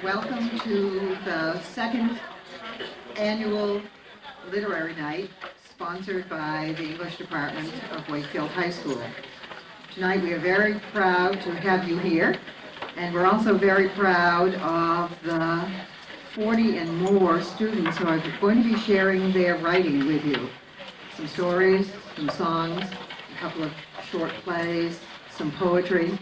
welcome to the second annual literary night sponsored by the English Department of Wakefield High School. Tonight we are very proud to have you here, and we're also very proud of the 40 and more students who are going to be sharing their writing with you. Some stories, some songs, a couple of short plays, some poetry.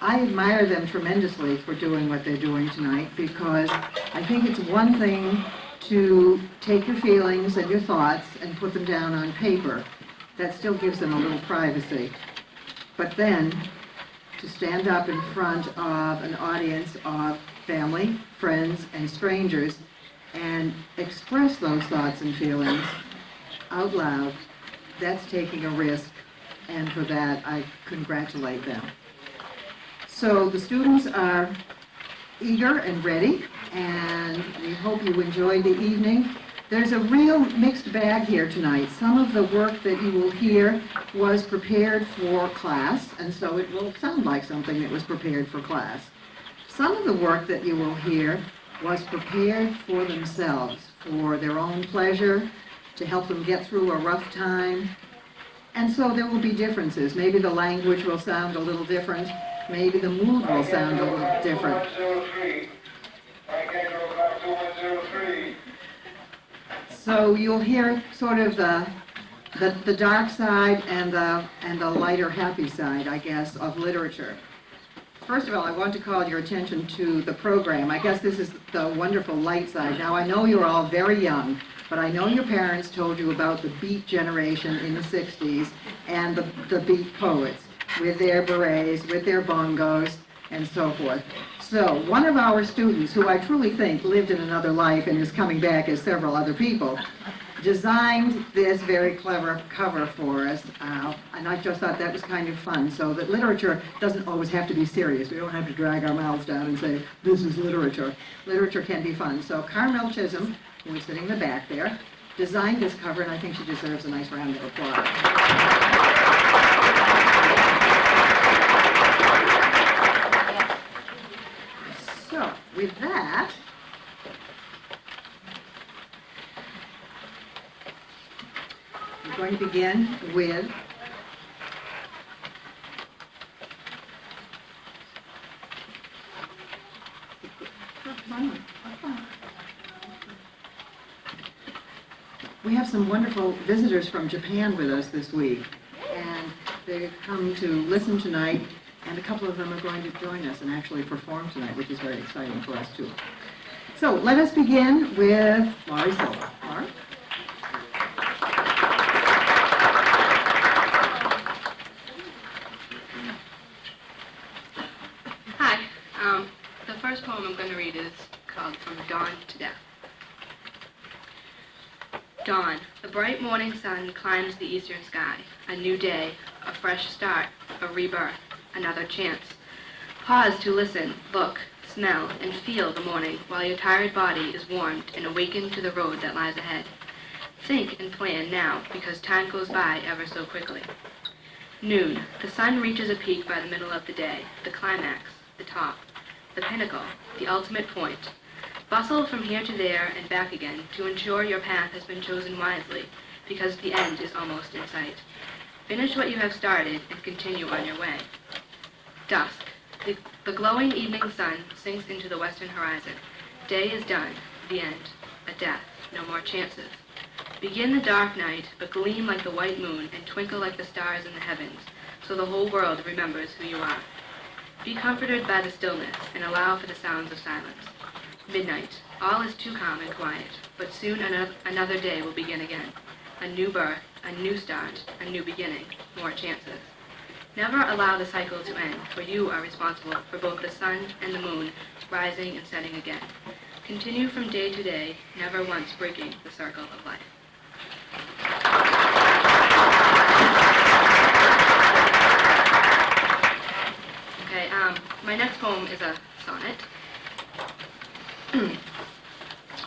I admire them tremendously for doing what they're doing tonight, because I think it's one thing to take your feelings and your thoughts and put them down on paper. That still gives them a little privacy. But then, to stand up in front of an audience of family, friends, and strangers and express those thoughts and feelings out loud, that's taking a risk, and for that I congratulate them. So the students are eager and ready, and we hope you enjoyed the evening. There's a real mixed bag here tonight. Some of the work that you will hear was prepared for class, and so it will sound like something that was prepared for class. Some of the work that you will hear was prepared for themselves, for their own pleasure, to help them get through a rough time. And so there will be differences. Maybe the language will sound a little different. Maybe the mood will sound a little different. So you'll hear sort of the dark side and the lighter, happy side, I guess, of literature. First of all, I want to call your attention to the program. I guess this is the wonderful light side. Now, I know you're all very young, but I know your parents told you about the Beat generation in the 60s and the Beat poets, with their berets, with their bongos, and so forth. So, one of our students, who I truly think lived in another life and is coming back as several other people, designed this very clever cover for us, and I just thought that was kind of fun, so that literature doesn't always have to be serious. We don't have to drag our mouths down and say, this is literature. Literature can be fun. So Carmel Chisholm, who is sitting in the back there, designed this cover, and I think she deserves a nice round of applause. So, with that, we're going to begin with we have some wonderful visitors from Japan with us this week, and they've come to listen tonight, and a couple of them are going to join us and actually perform tonight, which is very exciting for us too. So let us begin with Laurie Silva. Laurie? Hi. The first poem I'm going to read is called From Dawn to Death. Dawn. The bright morning sun climbs the eastern sky. A new day, a fresh start, a rebirth, another chance. Pause to listen, look, smell, and feel the morning while your tired body is warmed and awakened to the road that lies ahead. Think and plan now, because time goes by ever so quickly. Noon. The sun reaches a peak by the middle of the day, the climax, the top, the pinnacle, the ultimate point. Bustle from here to there and back again to ensure your path has been chosen wisely, because the end is almost in sight. Finish what you have started and continue on your way. Dusk. The glowing evening sun sinks into the western horizon. Day is done, the end, a death, no more chances. Begin the dark night, but gleam like the white moon and twinkle like the stars in the heavens, so the whole world remembers who you are. Be comforted by the stillness and allow for the sounds of silence. Midnight. All is too calm and quiet, but soon another day will begin again. A new birth, a new start, a new beginning, more chances. Never allow the cycle to end, for you are responsible for both the sun and the moon rising and setting again. Continue from day to day, never once breaking the circle of life. Okay, my next poem is a sonnet.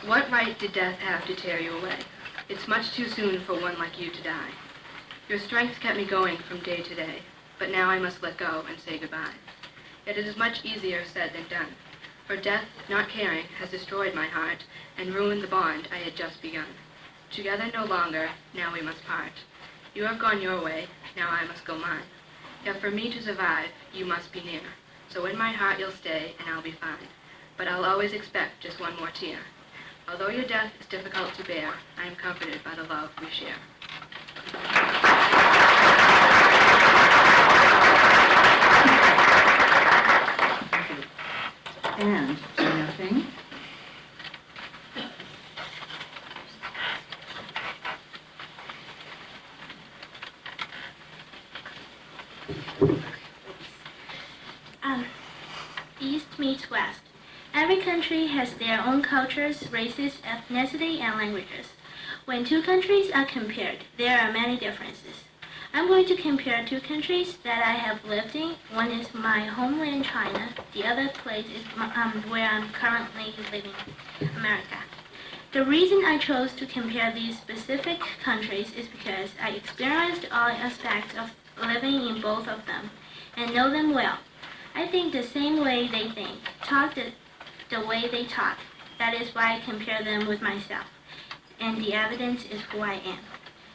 What right did death have to tear you away? It's much too soon for one like you to die. Your strength kept me going from day to day, but now I must let go and say goodbye. Yet it is much easier said than done. For death, not caring, has destroyed my heart and ruined the bond I had just begun. Together no longer, now we must part. You have gone your way, now I must go mine. Yet for me to survive, you must be near. So in my heart you'll stay, and I'll be fine. But I'll always expect just one more tear. Although your death is difficult to bear, I am comforted by the love we share. And Gina Fink. East meets West. Every country has their own cultures, races, ethnicity, and languages. When two countries are compared, there are many differences. I'm going to compare two countries that I have lived in. One is my homeland, China. The other place is where I'm currently living, America. The reason I chose to compare these specific countries is because I experienced all aspects of living in both of them and know them well. I think the same way they think, talk the way they talk. That is why I compare them with myself. And the evidence is who I am.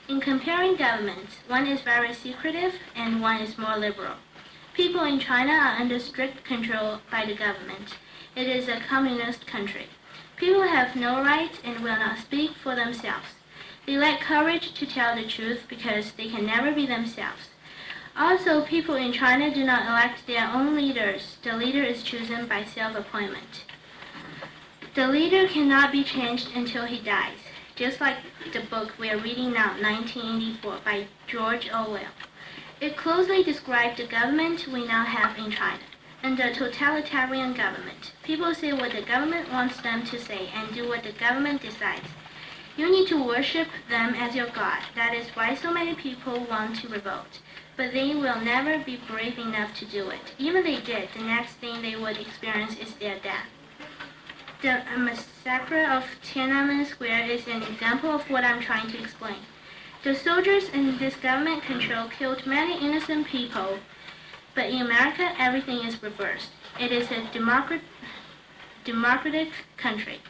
In comparing governments, one is very secretive and one is more liberal. People in China are under strict control by the government. It is a communist country. People have no rights and will not speak for themselves. They lack courage to tell the truth because they can never be themselves. Also, people in China do not elect their own leaders. The leader is chosen by self-appointment. The leader cannot be changed until he dies, just like the book we are reading now, 1984, by George Orwell. It closely described the government we now have in China. Under a totalitarian government, people say what the government wants them to say and do what the government decides. You need to worship them as your God. That is why so many people want to revolt. But they will never be brave enough to do it. Even they did, the next thing they would experience is their death. The massacre of Tiananmen Square is an example of what I'm trying to explain. The soldiers in this government control killed many innocent people, but in America, everything is reversed. It is a democratic country.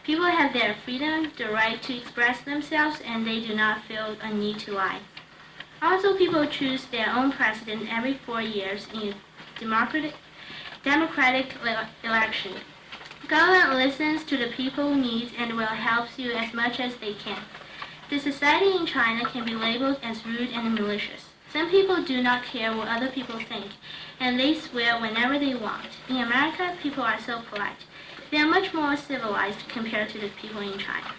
People have their freedom, the right to express themselves, and they do not feel a need to lie. Also, people choose their own president every 4 years in a democratic election. Government listens to the people's needs and will help you as much as they can. The society in China can be labeled as rude and malicious. Some people do not care what other people think, and they swear whenever they want. In America, people are so polite. They are much more civilized compared to the people in China.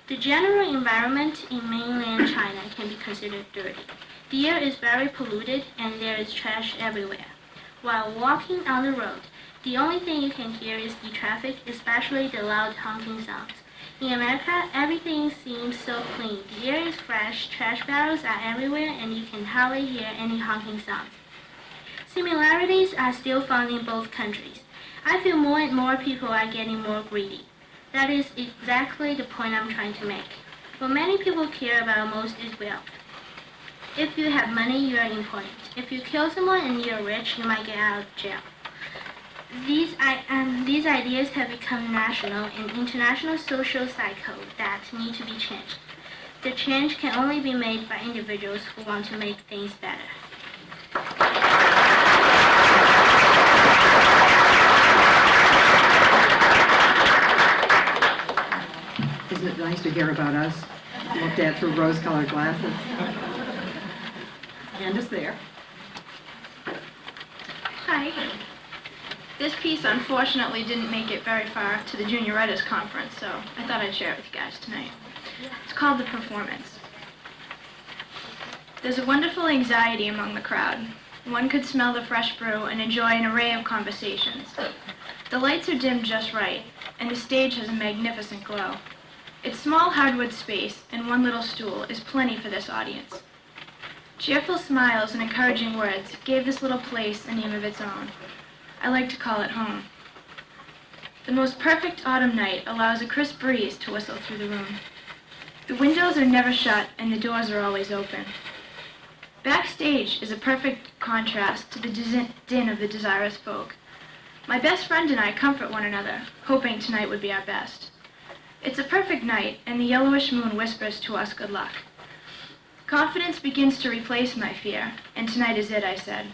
The general environment in mainland China can be considered dirty. The air is very polluted and there is trash everywhere. While walking on the road, the only thing you can hear is the traffic, especially the loud honking sounds. In America, everything seems so clean. The air is fresh, trash barrels are everywhere, and you can hardly hear any honking sounds. Similarities are still found in both countries. I feel more and more people are getting more greedy. That is exactly the point I'm trying to make. What many people care about most is wealth. If you have money, you are important. If you kill someone and you're rich, you might get out of jail. These ideas have become national and international social cycle that need to be changed. The change can only be made by individuals who want to make things better. Isn't it nice to hear about us looked at through rose-colored glasses? And it's there. Hi. This piece unfortunately didn't make it very far to the Junior Writers Conference, so I thought I'd share it with you guys tonight. It's called The Performance. There's a wonderful anxiety among the crowd. One could smell the fresh brew and enjoy an array of conversations. The lights are dimmed just right, and the stage has a magnificent glow. Its small hardwood space and one little stool is plenty for this audience. Cheerful smiles and encouraging words gave this little place a name of its own. I like to call it home. The most perfect autumn night allows a crisp breeze to whistle through the room. The windows are never shut and the doors are always open. Backstage is a perfect contrast to the din of the desirous folk. My best friend and I comfort one another, hoping tonight would be our best. It's a perfect night, and the yellowish moon whispers to us good luck. Confidence begins to replace my fear, and tonight is it, I said.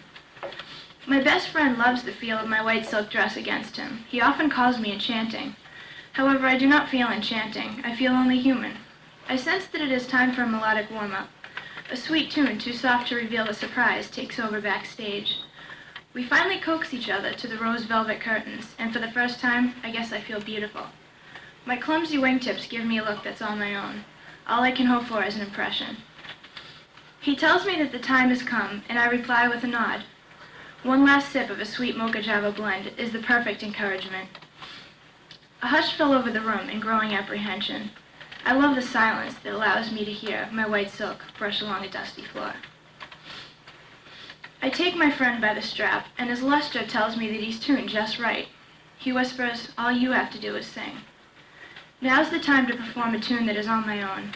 My best friend loves the feel of my white silk dress against him. He often calls me enchanting. However, I do not feel enchanting. I feel only human. I sense that it is time for a melodic warm-up. A sweet tune, too soft to reveal the surprise, takes over backstage. We finally coax each other to the rose velvet curtains, and for the first time, I guess I feel beautiful. My clumsy wingtips give me a look that's all my own. All I can hope for is an impression. He tells me that the time has come, and I reply with a nod. One last sip of a sweet mocha java blend is the perfect encouragement. A hush fell over the room in growing apprehension. I love the silence that allows me to hear my white silk brush along a dusty floor. I take my friend by the strap, and his luster tells me that he's tuned just right. He whispers, "All you have to do is sing." Now's the time to perform a tune that is all my own.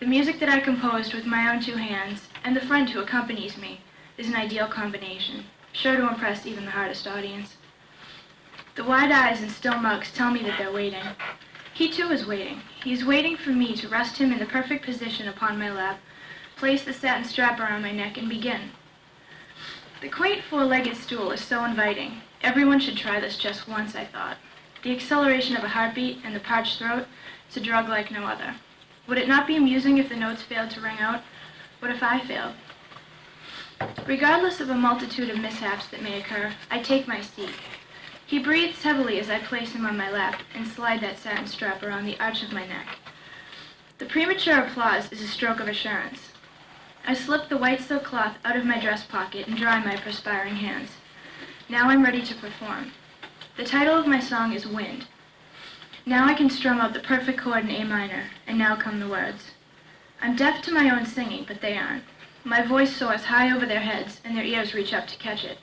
The music that I composed with my own two hands, and the friend who accompanies me, is an ideal combination, sure to impress even the hardest audience. The wide eyes and still mugs tell me that they're waiting. He too is waiting. He is waiting for me to rest him in the perfect position upon my lap, place the satin strap around my neck, and begin. The quaint four-legged stool is so inviting. Everyone should try this just once, I thought. The acceleration of a heartbeat and the parched throat is a drug like no other. Would it not be amusing if the notes failed to ring out? What if I failed? Regardless of a multitude of mishaps that may occur, I take my seat. He breathes heavily as I place him on my lap and slide that satin strap around the arch of my neck. The premature applause is a stroke of assurance. I slip the white silk cloth out of my dress pocket and dry my perspiring hands. Now I'm ready to perform. The title of my song is Wind. Now I can strum out the perfect chord in A minor, and now come the words. I'm deaf to my own singing, but they aren't. My voice soars high over their heads, and their ears reach up to catch it.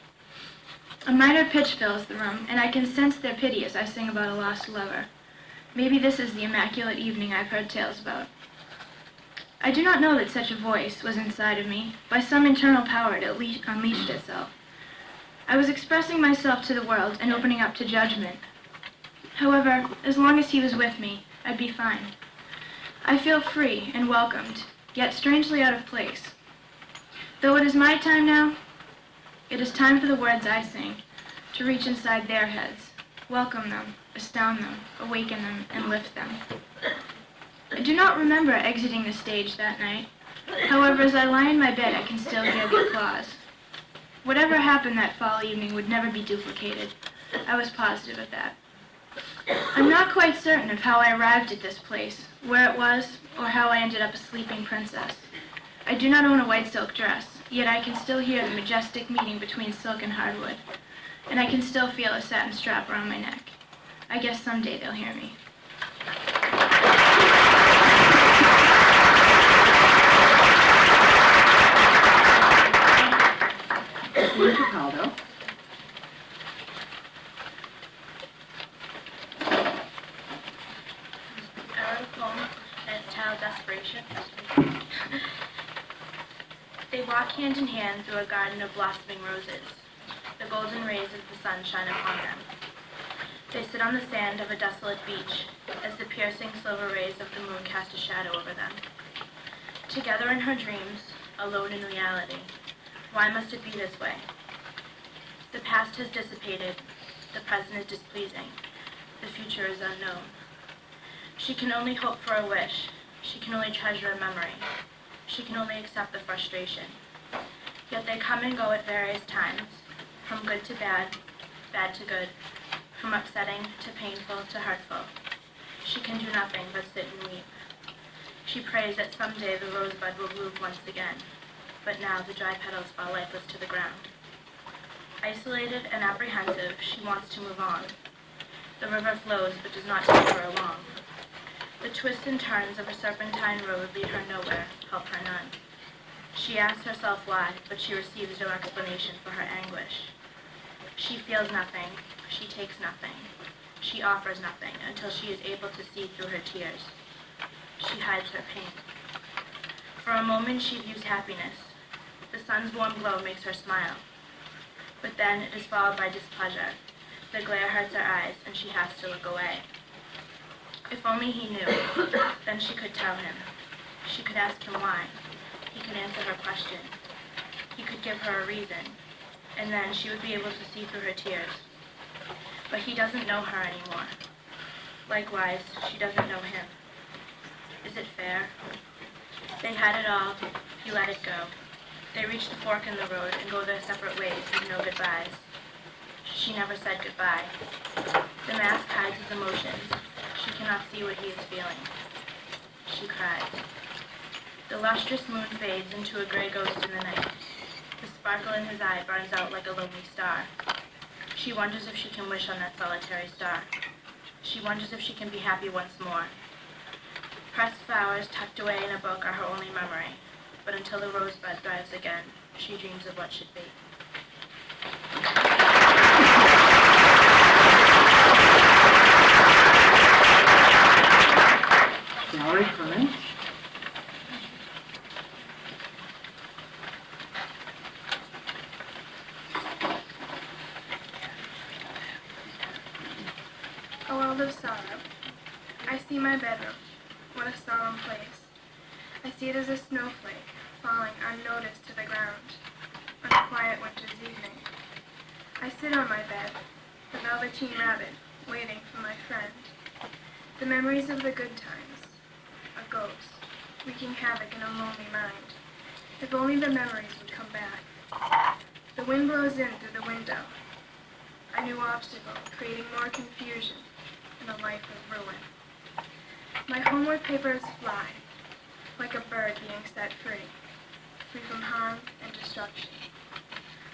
A minor pitch fills the room, and I can sense their pity as I sing about a lost lover. Maybe this is the immaculate evening I've heard tales about. I do not know that such a voice was inside of me. By some internal power it unleashed itself. I was expressing myself to the world and opening up to judgment. However, as long as he was with me, I'd be fine. I feel free and welcomed, yet strangely out of place. Though it is my time now, it is time for the words I sing to reach inside their heads, welcome them, astound them, awaken them, and lift them. I do not remember exiting the stage that night. However, as I lie in my bed, I can still hear the applause. Whatever happened that fall evening would never be duplicated. I was positive of that. I'm not quite certain of how I arrived at this place, where it was, or how I ended up a sleeping princess. I do not own a white silk dress, yet I can still hear the majestic meeting between silk and hardwood, and I can still feel a satin strap around my neck. I guess someday they'll hear me. Dean Capaldo. I wrote a poem and it's titled Desperation. They walk hand in hand through a garden of blossoming roses. The golden rays of the sun shine upon them. They sit on the sand of a desolate beach as the piercing silver rays of the moon cast a shadow over them. Together in her dreams, alone in reality. Why must it be this way? The past has dissipated, the present is displeasing, the future is unknown. She can only hope for a wish, she can only treasure a memory, she can only accept the frustration. Yet they come and go at various times, from good to bad, bad to good, from upsetting to painful to hurtful. She can do nothing but sit and weep. She prays that someday the rosebud will bloom once again, but now the dry petals fall lifeless to the ground. Isolated and apprehensive, she wants to move on. The river flows but does not take her along. The twists and turns of a serpentine road lead her nowhere, help her none. She asks herself why, but she receives no explanation for her anguish. She feels nothing, she takes nothing, she offers nothing until she is able to see through her tears. She hides her pain. For a moment she views happiness. The sun's warm glow makes her smile. But then it is followed by displeasure. The glare hurts her eyes, and she has to look away. If only he knew, then she could tell him. She could ask him why. He could answer her question. He could give her a reason, and then she would be able to see through her tears. But he doesn't know her anymore. Likewise, she doesn't know him. Is it fair? They had it all. He let it go. They reach the fork in the road and go their separate ways with no goodbyes. She never said goodbye. The mask hides his emotions. She cannot see what he is feeling. She cries. The lustrous moon fades into a gray ghost in the night. The sparkle in his eye burns out like a lonely star. She wonders if she can wish on that solitary star. She wonders if she can be happy once more. Pressed flowers tucked away in a book are her only memory, but until the rosebud thrives again, she dreams of what should be. Gallery comment. A world of sorrow. I see my bedroom. What a solemn place. I see it as a snowflake falling unnoticed to the ground on a quiet winter's evening. I sit on my bed, the velveteen rabbit, waiting for my friend. The memories of the good times. A ghost, wreaking havoc in a lonely mind. If only the memories would come back. The wind blows in through the window. A new obstacle, creating more confusion in a life of ruin. My homework papers fly, like a bird being set free, free from harm and destruction.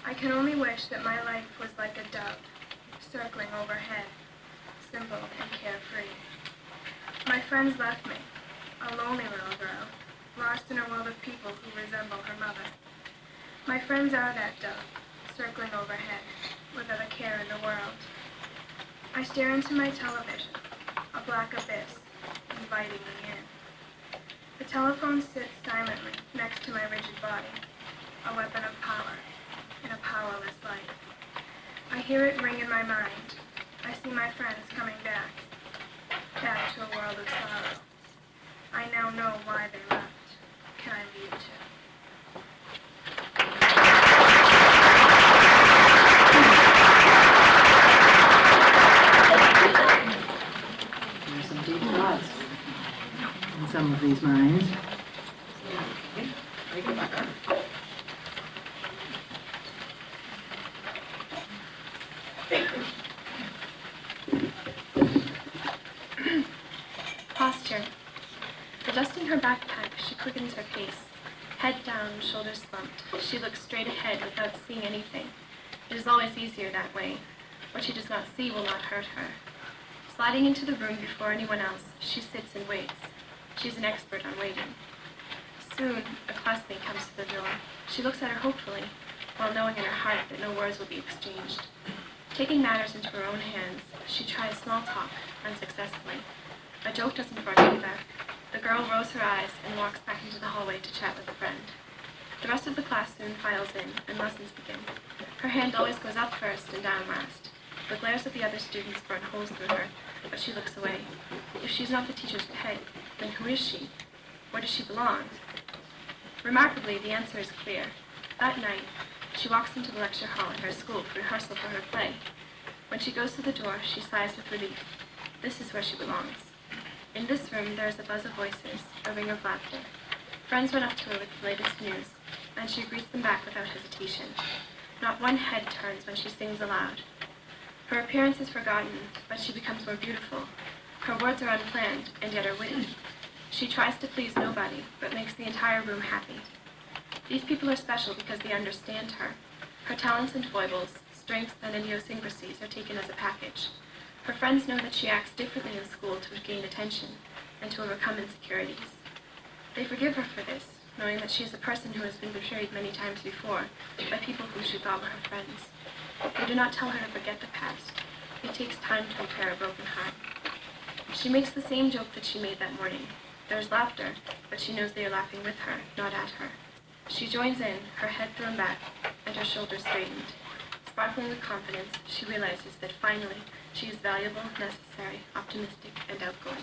I can only wish that my life was like a dove, circling overhead, simple and carefree. My friends left me, a lonely little girl, lost in a world of people who resemble her mother. My friends are that dove, circling overhead, without a care in the world. I stare into my television, a black abyss, inviting me in. The telephone sits silently next to my rigid body, a weapon of power in a powerless life. I hear it ring in my mind. I see my friends coming back to a world of sorrow. I now know why they left. Can I leave too? There's some deep thoughts in some of these minds. Posture. Adjusting her backpack, she quickens her pace. Head down, shoulders slumped. She looks straight ahead without seeing anything. It is always easier that way. What she does not see will not hurt her. Sliding into the room before anyone else, she sits and waits. She's an expert on waiting. Soon, a classmate comes to the door. She looks at her hopefully, while knowing in her heart that no words will be exchanged. Taking matters into her own hands, she tries small talk, unsuccessfully. A joke doesn't work either. The girl rolls her eyes and walks back into the hallway to chat with a friend. The rest of the class soon files in, and lessons begin. Her hand always goes up first and down last. The glares of the other students burn holes through her, but she looks away. If she's not the teacher's pet, then who is she? Where does she belong? Remarkably, the answer is clear. That night, she walks into the lecture hall at her school for rehearsal for her play. When she goes to the door, she sighs with relief. This is where she belongs. In this room, there is a buzz of voices, a ring of laughter. Friends run up to her with the latest news, and she greets them back without hesitation. Not one head turns when she sings aloud. Her appearance is forgotten, but she becomes more beautiful. Her words are unplanned, and yet are witty. She tries to please nobody, but makes the entire room happy. These people are special because they understand her. Her talents and foibles, strengths and idiosyncrasies are taken as a package. Her friends know that she acts differently in school to gain attention and to overcome insecurities. They forgive her for this, knowing that she is a person who has been betrayed many times before by people whom she thought were her friends. They do not tell her to forget the past. It takes time to repair a broken heart. She makes the same joke that she made that morning. There is laughter, but she knows they are laughing with her, not at her. She joins in, her head thrown back and her shoulders straightened. Far from the confidence, she realizes that finally she is valuable, necessary, optimistic, and outgoing.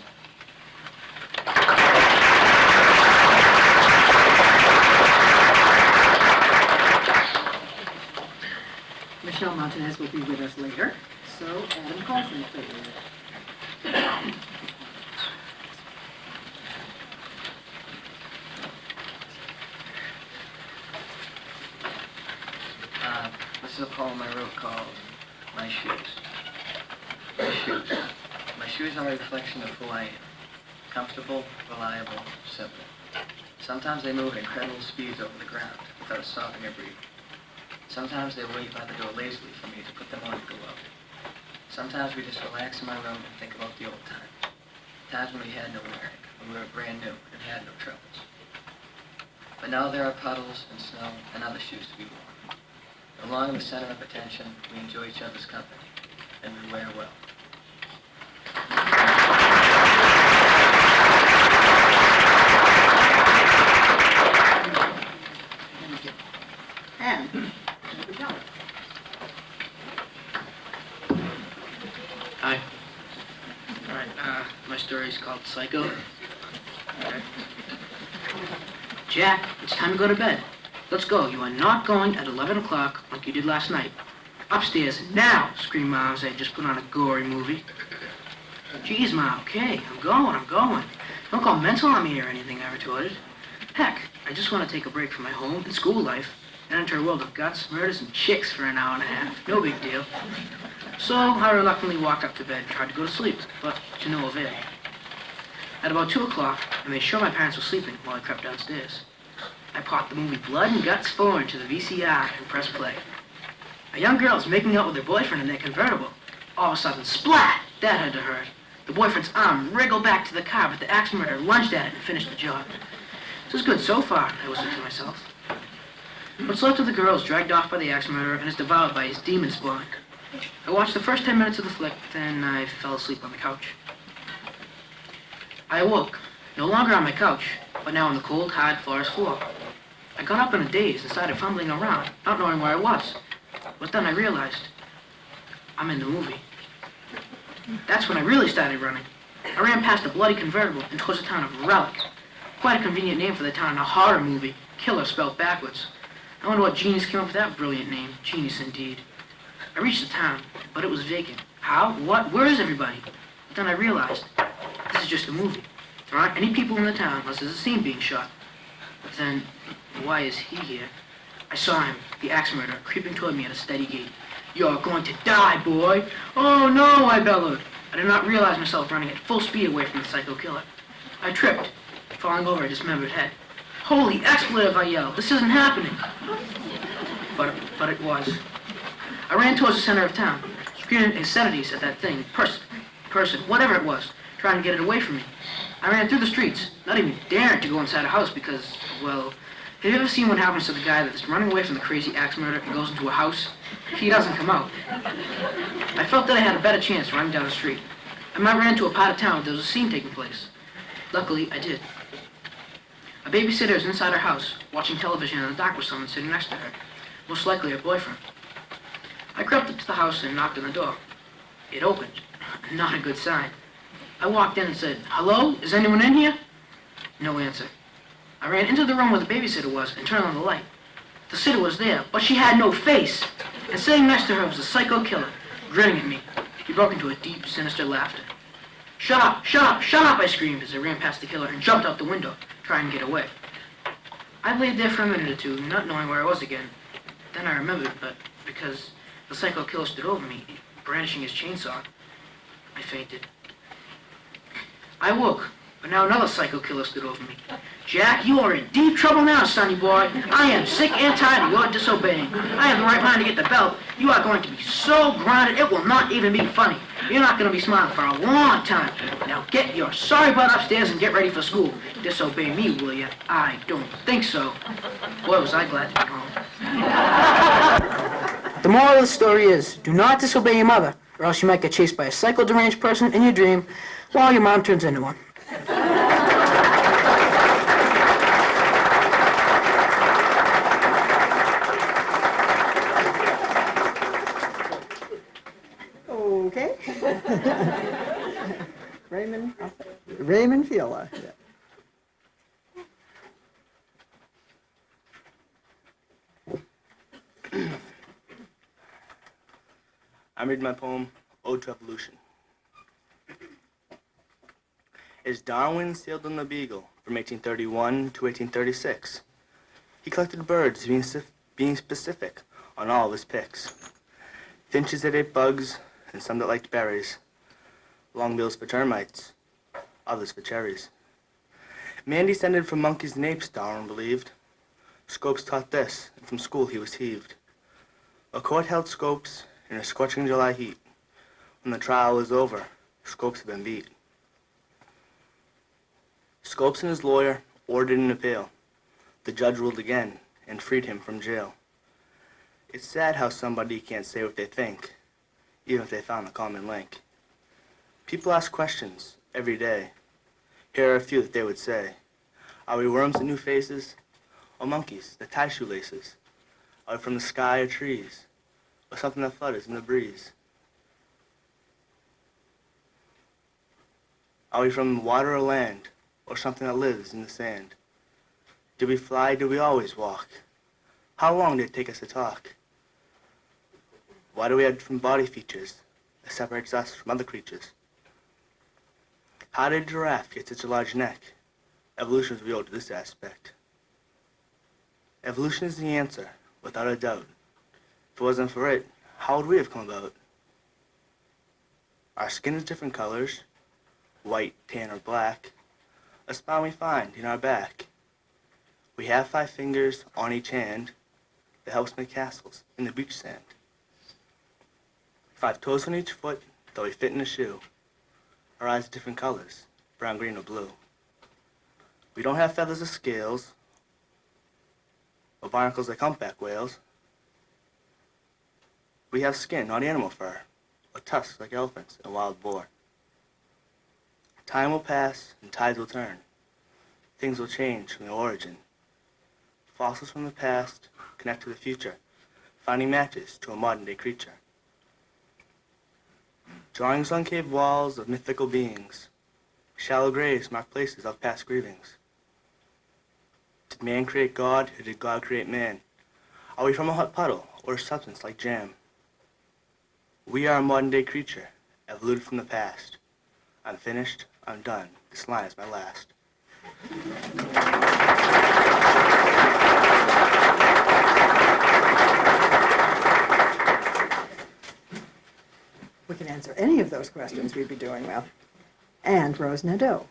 Michelle Montanez will be with us later, so Adam Carlson, please. This is a poem I wrote called My Shoes. My shoes. My shoes are a reflection of who I am. Comfortable, reliable, simple. Sometimes they move at incredible speeds over the ground without stopping or breathing. Sometimes they wait by the door lazily for me to put them on and go out. Sometimes we just relax in my room and think about the old times. Times when we had no worrying, when we were brand new and had no troubles. But now there are puddles and snow and other shoes to be worn. Along the center of attention, we enjoy each other's company, and we wear well. Thank you. And, David Keller. Hi. All right, my story is called Psycho. Okay. Jack, it's time to go to bed. Let's go. You are not going at 11 o'clock like you did last night. Upstairs, now, screamed Mom as I just put on a gory movie. Geez, Ma, okay, I'm going. Don't go mental on me or anything, I retorted. Heck, I just want to take a break from my home and school life and enter a world of guts, murders, and chicks for an hour and a half. No big deal. So I reluctantly walked up to bed and tried to go to sleep, but to no avail. At about 2 o'clock, I made sure my parents were sleeping while I crept downstairs. I popped the movie Blood and Guts 4 into the VCR and pressed play. A young girl is making out with her boyfriend in their convertible. All of a sudden, splat! That had to hurt. The boyfriend's arm wriggled back to the car, but the axe murderer lunged at it and finished the job. This is good so far, I whispered to myself. What's left of the girl is dragged off by the axe murderer and is devoured by his demon spawn. I watched the first 10 minutes of the flick, then I fell asleep on the couch. I awoke, no longer on my couch, but now on the cold, hard forest floor. I got up in a daze and started fumbling around, not knowing where I was. But then I realized, I'm in the movie. That's when I really started running. I ran past a bloody convertible and towards the town of Relic. Quite a convenient name for the town in a horror movie, killer spelled backwards. I wonder what genius came up with that brilliant name. Genius indeed. I reached the town, but it was vacant. How? What? Where is everybody? But then I realized, this is just a movie. There aren't any people in the town unless there's a scene being shot. But then, why is he here? I saw him, the axe murderer, creeping toward me at a steady gait. You're going to die, boy! Oh no, I bellowed. I did not realize myself running at full speed away from the psycho killer. I tripped, falling over a dismembered head. Holy expletive, I yelled. This isn't happening. But it was. I ran towards the center of town, screaming obscenities at that thing, person, whatever it was, trying to get it away from me. I ran through the streets, not even daring to go inside a house because, well, have you ever seen what happens to the guy that's running away from the crazy axe murder and goes into a house? He doesn't come out. I felt that I had a better chance running down the street. I might run into a part of town where there was a scene taking place. Luckily, I did. A babysitter is inside her house, watching television in the dark with someone sitting next to her, most likely her boyfriend. I crept up to the house and knocked on the door. It opened. Not a good sign. I walked in and said, "Hello? Is anyone in here?" No answer. I ran into the room where the babysitter was and turned on the light. The sitter was there, but she had no face. And sitting next to her was a psycho killer, grinning at me. He broke into a deep, sinister laughter. "Shut up! Shut up! Shut up!" I screamed as I ran past the killer and jumped out the window, trying to get away. I laid there for a minute or two, not knowing where I was again. Then I remembered, but because the psycho killer stood over me, brandishing his chainsaw, I fainted. I woke, but now another psycho killer stood over me. "Jack, you are in deep trouble now, sonny boy. I am sick and tired of your disobeying. I have the right mind to get the belt. You are going to be so grounded it will not even be funny. You're not going to be smiling for a long time. Now get your sorry butt upstairs and get ready for school. Disobey me, will you? I don't think so." Boy, was I glad to be home. The moral of the story is, do not disobey your mother, or else you might get chased by a psycho-deranged person in your dream while your mom turns into one. Raymond, Raymond Fiola. Yeah. I read my poem, Ode to Evolution. As Darwin sailed on the Beagle from 1831 to 1836, he collected birds, being specific on all of his picks. Finches that ate bugs, and some that liked berries. Longbills for termites, others for cherries. Man descended from monkeys and apes, Darwin believed. Scopes taught this, and from school he was heaved. A court held Scopes in a scorching July heat. When the trial was over, Scopes had been beat. Scopes and his lawyer ordered an appeal. The judge ruled again and freed him from jail. It's sad how somebody can't say what they think, even if they found a common link. People ask questions every day. Here are a few that they would say. Are we worms in new faces, or monkeys that tie shoelaces? Are we from the sky or trees, or something that flutters in the breeze? Are we from water or land, or something that lives in the sand? Did we fly? Did we always walk? How long did it take us to talk? Why do we have different body features that separates us from other creatures? How did a giraffe get such a large neck? Evolution is real to this aspect. Evolution is the answer, without a doubt. If it wasn't for it, how would we have come about? Our skin is different colors, white, tan, or black, a spine we find in our back. We have 5 fingers on each hand that helps make castles in the beach sand. 5 toes on each foot that we fit in a shoe. Our eyes are different colors, brown, green, or blue. We don't have feathers or scales, or barnacles like humpback whales. We have skin, not animal fur, or tusks like elephants and wild boar. Time will pass and tides will turn. Things will change from their origin. Fossils from the past connect to the future, finding matches to a modern-day creature. Drawings on cave walls of mythical beings. Shallow graves mark places of past grievings. Did man create God, or did God create man? Are we from a hot puddle, or a substance like jam? We are a modern-day creature, evolved from the past. I'm finished, I'm done. This line is my last. We can answer any of those questions, we'd be doing well. And Rose Nadeau.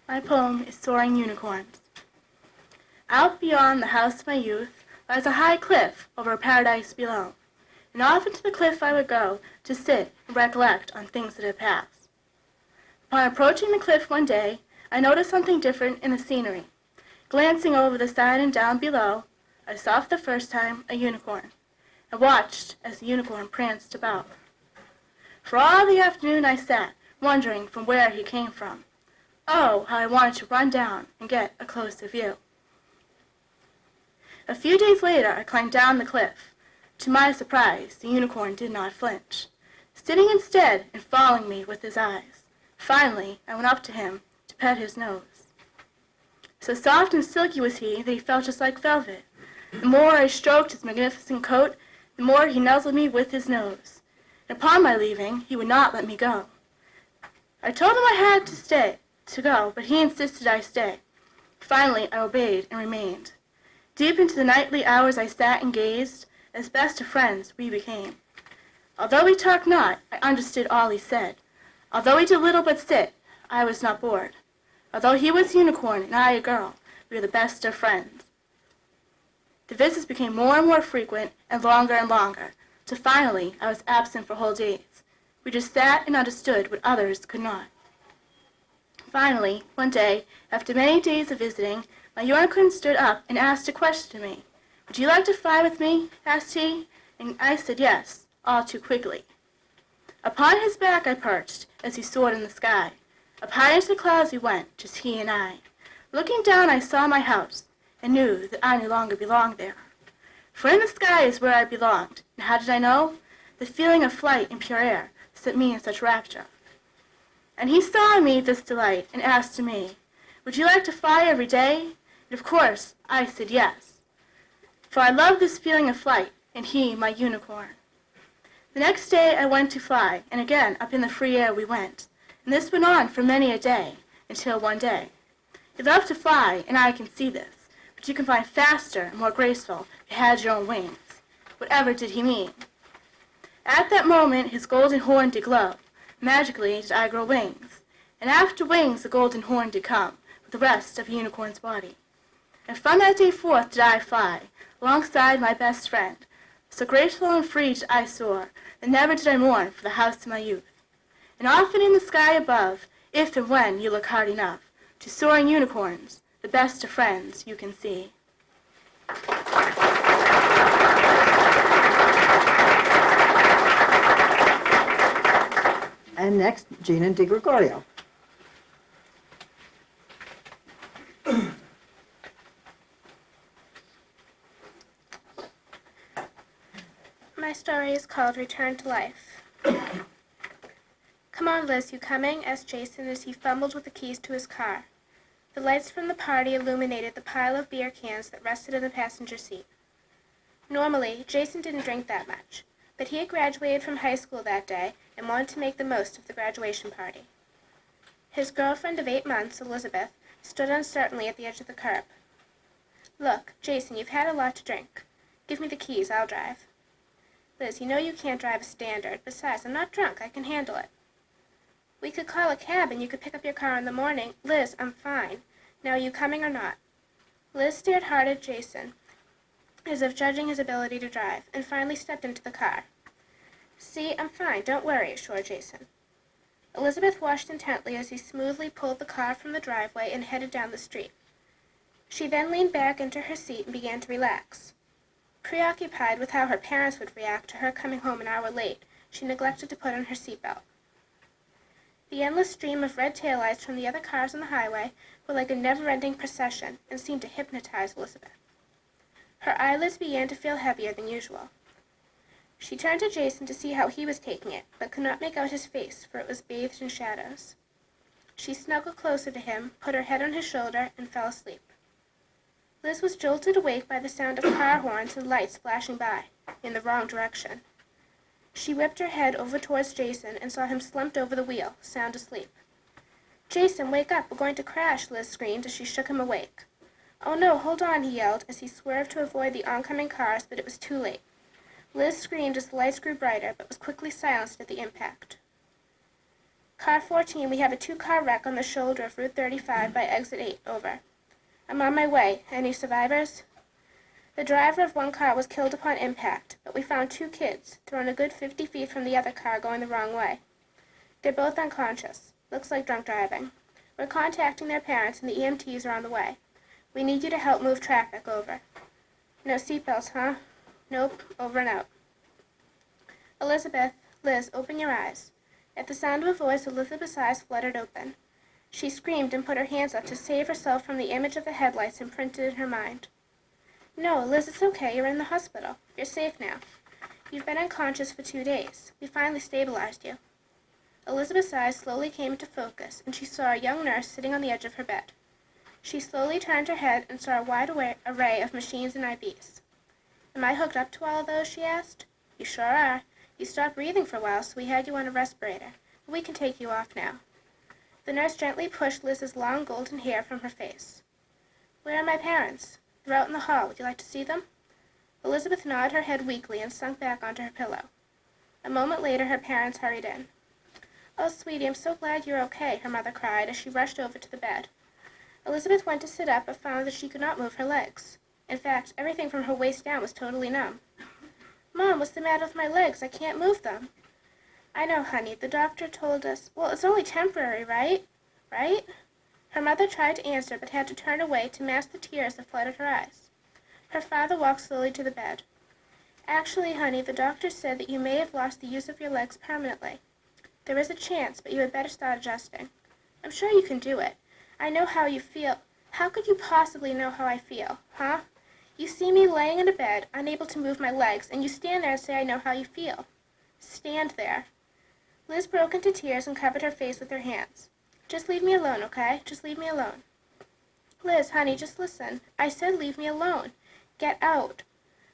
My poem is Soaring Unicorns. Out beyond the house of my youth lies a high cliff over a paradise below, and often to the cliff I would go to sit and recollect on things that had passed. Upon approaching the cliff one day, I noticed something different in the scenery. Glancing over the side and down below, I saw for the first time a unicorn, and watched as the unicorn pranced about. For all the afternoon I sat, wondering from where he came from. Oh, how I wanted to run down and get a closer view. A few days later, I climbed down the cliff. To my surprise, the unicorn did not flinch, sitting instead and following me with his eyes. Finally, I went up to him to pet his nose. So soft and silky was he that he felt just like velvet. The more I stroked his magnificent coat, the more he nuzzled me with his nose. And upon my leaving, he would not let me go. I told him I had to go, but he insisted I stay. Finally, I obeyed and remained. Deep into the nightly hours I sat and gazed, as best of friends we became. Although we talked not, I understood all he said. Although we did little but sit, I was not bored. Although he was a unicorn and I a girl, we were the best of friends. The visits became more and more frequent and longer, till finally I was absent for whole days. We just sat and understood what others could not. Finally, one day, after many days of visiting, my unicorn stood up and asked a question to me. "Would you like to fly with me?" asked he, and I said yes, all too quickly. Upon his back I perched, as he soared in the sky. Up high into the clouds we went, just he and I. Looking down, I saw my house, and knew that I no longer belonged there. For in the sky is where I belonged, and how did I know? The feeling of flight in pure air set me in such rapture. And he saw in me this delight, and asked me, would you like to fly every day? And of course, I said yes. For I love this feeling of flight, and he my unicorn. The next day I went to fly, and again up in the free air we went, and this went on for many a day, until one day. You love to fly, and I can see this, but you can fly faster and more graceful if you had your own wings. Whatever did he mean? At that moment his golden horn did glow, magically did I grow wings, and after wings the golden horn did come, with the rest of a unicorn's body. And from that day forth did I fly, alongside my best friend, so graceful and free did I soar, that never did I mourn for the house of my youth. And often in the sky above, if and when you look hard enough, to soaring unicorns, the best of friends you can see. And next, Gina DiGregorio. My story is called Return to Life. Come on, Liz, you coming? Asked Jason as he fumbled with the keys to his car. The lights from the party illuminated the pile of beer cans that rested in the passenger seat. Normally, Jason didn't drink that much, but he had graduated from high school that day and wanted to make the most of the graduation party. His girlfriend of 8 months, Elizabeth, stood uncertainly at the edge of the curb. Look, Jason, you've had a lot to drink. Give me the keys, I'll drive. Liz, you know you can't drive a Standard. Besides, I'm not drunk. I can handle it. We could call a cab and you could pick up your car in the morning. Liz, I'm fine. Now, are you coming or not? Liz stared hard at Jason, as if judging his ability to drive, and finally stepped into the car. See, I'm fine. Don't worry, assured Jason. Elizabeth watched intently as he smoothly pulled the car from the driveway and headed down the street. She then leaned back into her seat and began to relax. Preoccupied with how her parents would react to her coming home an hour late, she neglected to put on her seatbelt. The endless stream of red taillights from the other cars on the highway were like a never-ending procession and seemed to hypnotize Elizabeth. Her eyelids began to feel heavier than usual. She turned to Jason to see how he was taking it, but could not make out his face, for it was bathed in shadows. She snuggled closer to him, put her head on his shoulder, and fell asleep. Liz was jolted awake by the sound of car horns and lights flashing by, in the wrong direction. She whipped her head over towards Jason and saw him slumped over the wheel, sound asleep. "Jason, wake up, we're going to crash," Liz screamed as she shook him awake. "Oh no, hold on," he yelled as he swerved to avoid the oncoming cars, but it was too late. Liz screamed as the lights grew brighter, but was quickly silenced at the impact. Car 14, we have a 2-car wreck on the shoulder of Route 35 by exit 8, over. I'm on my way. Any survivors? The driver of one car was killed upon impact, but we found 2 kids, thrown a good 50 feet from the other car going the wrong way. They're both unconscious. Looks like drunk driving. We're contacting their parents and the EMTs are on the way. We need you to help move traffic, over. No seatbelts, huh? Nope, over and out. Elizabeth, Liz, open your eyes. At the sound of a voice, Elizabeth's eyes fluttered open. She screamed and put her hands up to save herself from the image of the headlights imprinted in her mind. No, Liz, it's okay. You're in the hospital. You're safe now. You've been unconscious for 2 days. We finally stabilized you. Elizabeth's eyes slowly came into focus, and she saw a young nurse sitting on the edge of her bed. She slowly turned her head and saw a wide array of machines and IVs. Am I hooked up to all of those, she asked. You sure are. You stopped breathing for a while, so we had you on a respirator. But we can take you off now. The nurse gently pushed Liz's long golden hair from her face. Where are my parents? They're out in the hall. Would you like to see them? Elizabeth nodded her head weakly and sunk back onto her pillow. A moment later, her parents hurried in. Oh, sweetie, I'm so glad you're okay, her mother cried as she rushed over to the bed. Elizabeth went to sit up but found that she could not move her legs. In fact, everything from her waist down was totally numb. Mom, what's the matter with my legs? I can't move them. I know, honey. The doctor told us, well, it's only temporary, right? Right? Her mother tried to answer but had to turn away to mask the tears that flooded her eyes. Her father walked slowly to the bed. Actually, honey, the doctor said that you may have lost the use of your legs permanently. There is a chance, but you had better start adjusting. I'm sure you can do it. I know how How could you possibly know how I feel, huh? You see me laying in a bed, unable to move my legs, and you stand there and say I know how you feel. Stand there. Liz broke into tears and covered her face with her hands. Just leave me alone, okay? Just leave me alone. Liz, honey, just listen. I said leave me alone. Get out.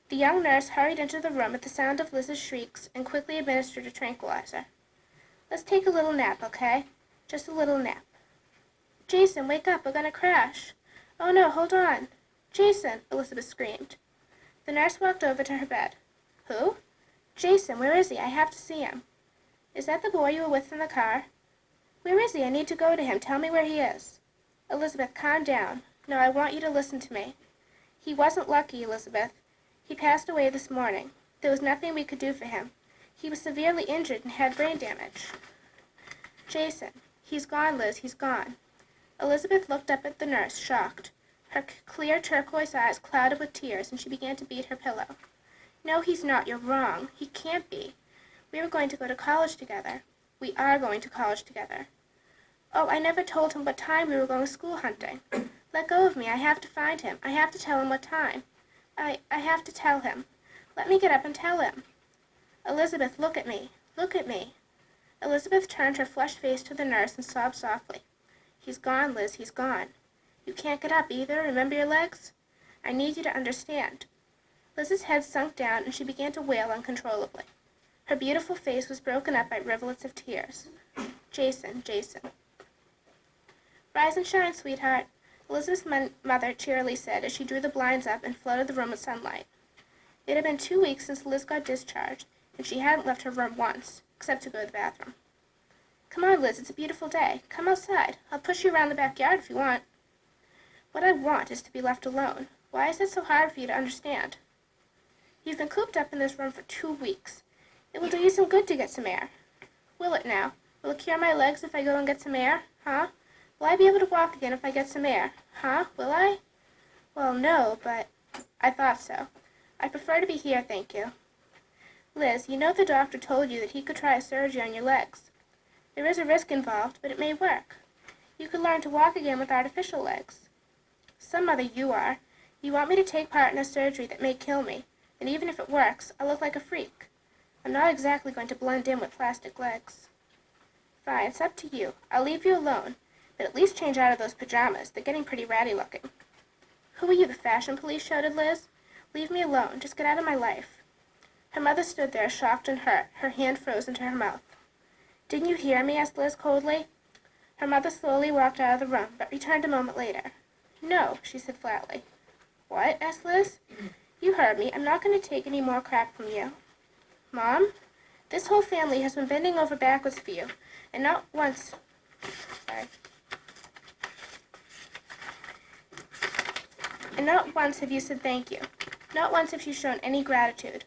The young nurse hurried into the room at the sound of Liz's shrieks and quickly administered a tranquilizer. Let's take a little nap, okay? Just a little nap. Jason, wake up, we're gonna crash. Oh no, hold on. Jason, Elizabeth screamed. The nurse walked over to her bed. Who? Jason, where is he? I have to see him. Is that the boy you were with in the car? Where is he? I need to go to him. Tell me where he is. Elizabeth, calm down. No, I want you to listen to me. He wasn't lucky, Elizabeth. He passed away this morning. There was nothing we could do for him. He was severely injured and had brain damage. Jason, he's gone, Liz, he's gone. Elizabeth looked up at the nurse, shocked. Her clear turquoise eyes clouded with tears, and she began to beat her pillow. No, he's not. You're wrong. He can't be. We were going to go to college together. We are going to college together. Oh, I never told him what time we were going school hunting. Let go of me. I have to find him. I have to tell him what time. I have to tell him. Let me get up and tell him. Elizabeth, look at me. Look at me. Elizabeth turned her flushed face to the nurse and sobbed softly. He's gone, Liz. He's gone. You can't get up either. Remember your legs? I need you to understand. Liz's head sunk down, and she began to wail uncontrollably. Her beautiful face was broken up by rivulets of tears. Jason, Jason. Rise and shine, sweetheart, Elizabeth's mother cheerily said as she drew the blinds up and flooded the room with sunlight. It had been 2 weeks since Liz got discharged, and she hadn't left her room once, except to go to the bathroom. Come on, Liz, it's a beautiful day. Come outside. I'll push you around the backyard if you want. What I want is to be left alone. Why is it so hard for you to understand? You've been cooped up in this room for 2 weeks. It will do you some good to get some air. Will it now? Will it cure my legs if I go and get some air? Huh? Will I be able to walk again if I get some air? Huh? Will I? Well, no, but I thought so. I prefer to be here, thank you. Liz, you know the doctor told you that he could try a surgery on your legs. There is a risk involved, but it may work. You could learn to walk again with artificial legs. Some mother you are. You want me to take part in a surgery that may kill me, and even if it works, I'll look like a freak. I'm not exactly going to blend in with plastic legs. Fine, it's up to you. I'll leave you alone, but at least change out of those pajamas. They're getting pretty ratty looking. Who are you, the fashion police? Shouted Liz. Leave me alone. Just get out of my life. Her mother stood there, shocked and hurt, her hand frozen to her mouth. Didn't you hear me? Asked Liz coldly. Her mother slowly walked out of the room, but returned a moment later. No, she said flatly. What? Asked Liz. You heard me. I'm not going to take any more crap from you. Mom, this whole family has been bending over backwards for you, and not once... And not once have you said thank you. Not once have you shown any gratitude.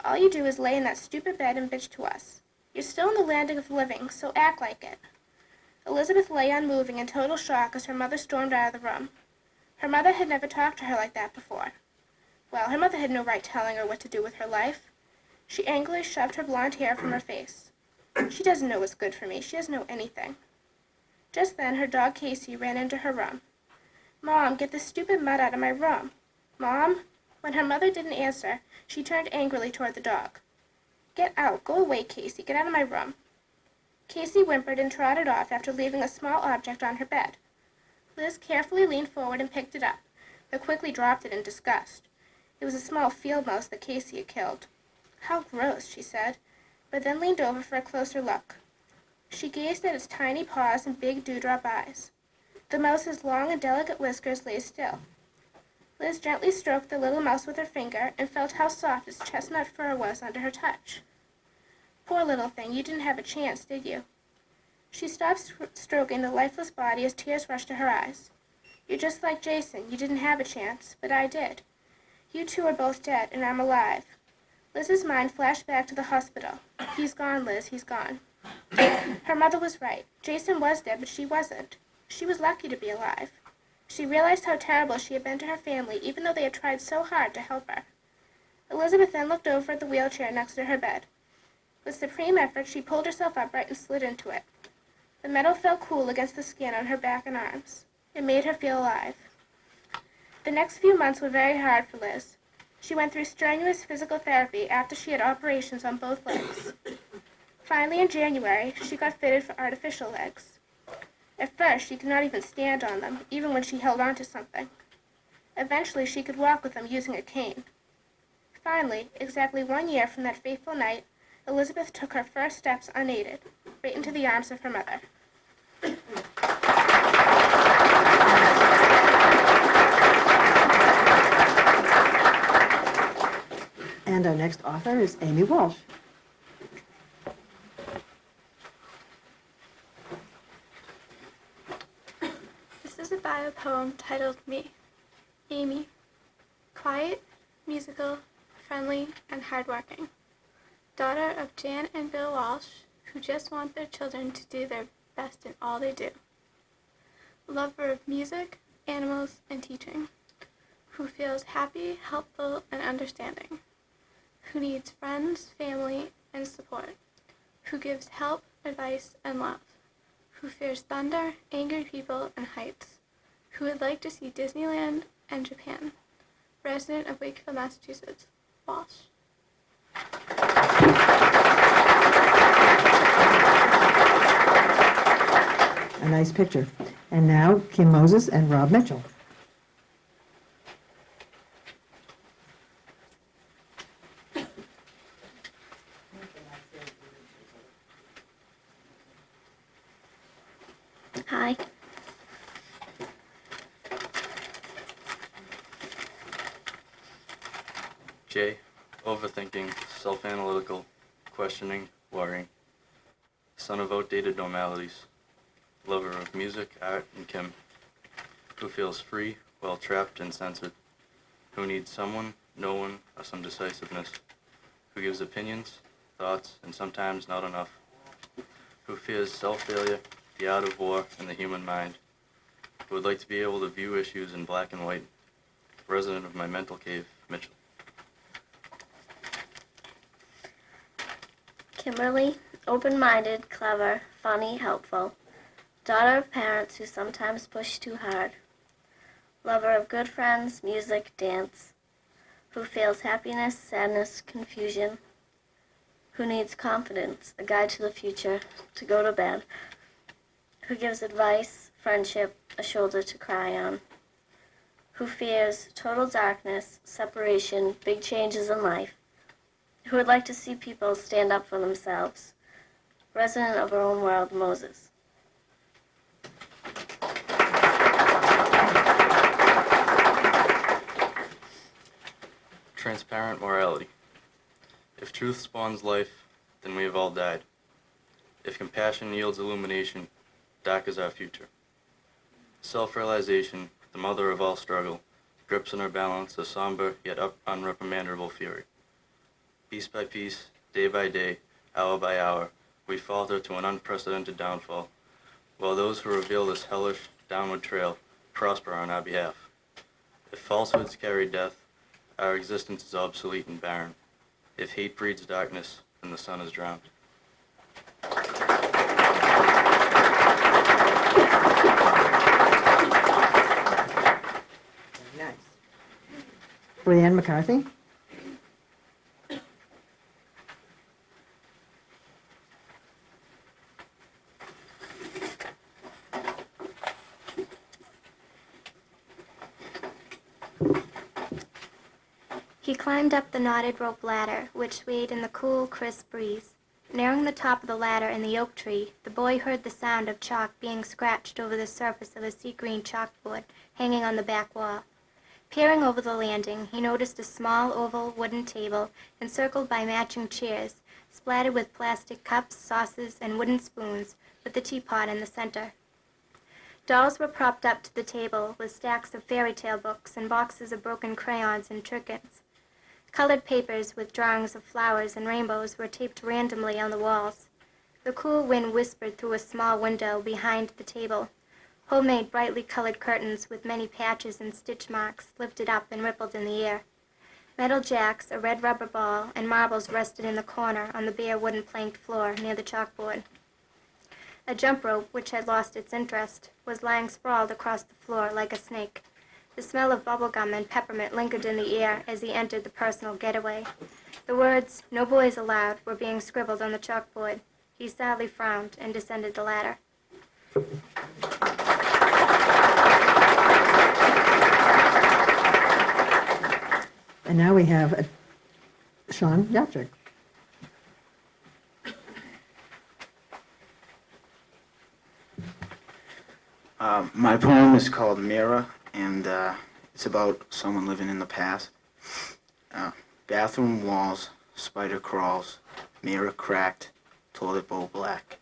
All you do is lay in that stupid bed and bitch to us. You're still in the land of the living, so act like it. Elizabeth lay unmoving in total shock as her mother stormed out of the room. Her mother had never talked to her like that before. Well, her mother had no right telling her what to do with her life. She angrily shoved her blonde hair from her face. She doesn't know what's good for me. She doesn't know anything. Just then, her dog Casey ran into her room. Mom, get this stupid mud out of my room. Mom? When her mother didn't answer, she turned angrily toward the dog. Get out. Go away, Casey. Get out of my room. Casey whimpered and trotted off after leaving a small object on her bed. Liz carefully leaned forward and picked it up, but quickly dropped it in disgust. It was a small field mouse that Casey had killed. How gross, she said, but then leaned over for a closer look. She gazed at its tiny paws and big dewdrop eyes. The mouse's long and delicate whiskers lay still. Liz gently stroked the little mouse with her finger and felt how soft its chestnut fur was under her touch. Poor little thing, you didn't have a chance, did you? She stopped stroking the lifeless body as tears rushed to her eyes. You're just like Jason. You didn't have a chance, but I did. You two are both dead, and I'm alive. Liz's mind flashed back to the hospital. He's gone, Liz, he's gone. Her mother was right. Jason was dead, but she wasn't. She was lucky to be alive. She realized how terrible she had been to her family, even though they had tried so hard to help her. Elizabeth then looked over at the wheelchair next to her bed. With supreme effort, she pulled herself upright and slid into it. The metal felt cool against the skin on her back and arms. It made her feel alive. The next few months were very hard for Liz. She went through strenuous physical therapy after she had operations on both legs. Finally, in January, she got fitted for artificial legs. At first, she could not even stand on them, even when she held on to something. Eventually, she could walk with them using a cane. Finally, exactly 1 year from that fateful night, Elizabeth took her first steps unaided, right into the arms of her mother. And our next author is Amy Walsh. This is a bio poem titled Me. Amy. Quiet, musical, friendly, and hardworking. Daughter of Jan and Bill Walsh, who just want their children to do their best in all they do. Lover of music, animals, and teaching. Who feels happy, helpful, and understanding. Who needs friends, family, and support. Who gives help, advice, and love. Who fears thunder, angry people, and heights. Who would like to see Disneyland and Japan. Resident of Wakefield, Massachusetts. Walsh. A nice picture. And now, Kim Moses and Rob Mitchell. Hi. J. Overthinking, self-analytical, questioning, worrying. Son of outdated normalities. Lover of music, art, and Kim. Who feels free while trapped and censored. Who needs someone, no one, or some decisiveness. Who gives opinions, thoughts, and sometimes not enough. Who fears self-failure, the art of war, and the human mind. Who would like to be able to view issues in black and white. Resident of my mental cave, Mitchell. Kimberly, open-minded, clever, funny, helpful. Daughter of parents who sometimes push too hard. Lover of good friends, music, dance. Who feels happiness, sadness, confusion. Who needs confidence, a guide to the future, to go to bed. Who gives advice, friendship, a shoulder to cry on. Who fears total darkness, separation, big changes in life. Who would like to see people stand up for themselves. Resident of our own world, Moses. Transparent morality. If truth spawns life, then we have all died. If compassion yields illumination, dark is our future. Self-realization, the mother of all struggle, grips in her balance a somber yet unreprimandable fury. Piece by piece, day by day, hour by hour, we falter to an unprecedented downfall, while those who reveal this hellish, downward trail prosper on our behalf. If falsehoods carry death, our existence is obsolete and barren. If hate breeds darkness, then the sun is drowned. Nice. Brianne McCarthy. He climbed up the knotted rope ladder, which swayed in the cool, crisp breeze. Nearing the top of the ladder in the oak tree, the boy heard the sound of chalk being scratched over the surface of a sea-green chalkboard hanging on the back wall. Peering over the landing, he noticed a small oval wooden table encircled by matching chairs, splattered with plastic cups, saucers, and wooden spoons, with the teapot in the center. Dolls were propped up to the table with stacks of fairy tale books and boxes of broken crayons and trinkets. Colored papers with drawings of flowers and rainbows were taped randomly on the walls. The cool wind whispered through a small window behind the table. Homemade brightly colored curtains with many patches and stitch marks lifted up and rippled in the air. Metal jacks, a red rubber ball, and marbles rested in the corner on the bare wooden planked floor near the chalkboard. A jump rope, which had lost its interest, was lying sprawled across the floor like a snake. The smell of bubblegum and peppermint lingered in the air as he entered the personal getaway. The words, "No boys allowed," were being scribbled on the chalkboard. He sadly frowned and descended the ladder. And now we have Sean Yapchik. My poem is called Mirror, and it's about someone living in the past. Bathroom walls, spider crawls, mirror cracked, toilet bowl black,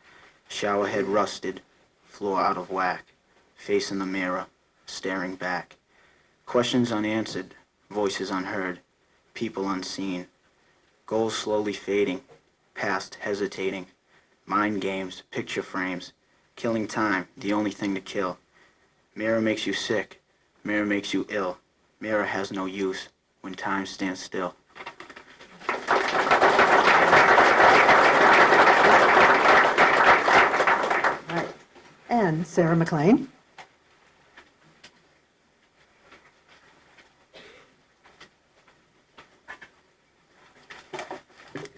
shower head rusted, floor out of whack, face in the mirror, staring back. Questions unanswered, voices unheard, people unseen, goals slowly fading, past hesitating, mind games, picture frames, killing time, the only thing to kill. Mirror makes you sick, mirror makes you ill, mirror has no use when time stands still. Right. And Sarah McLean.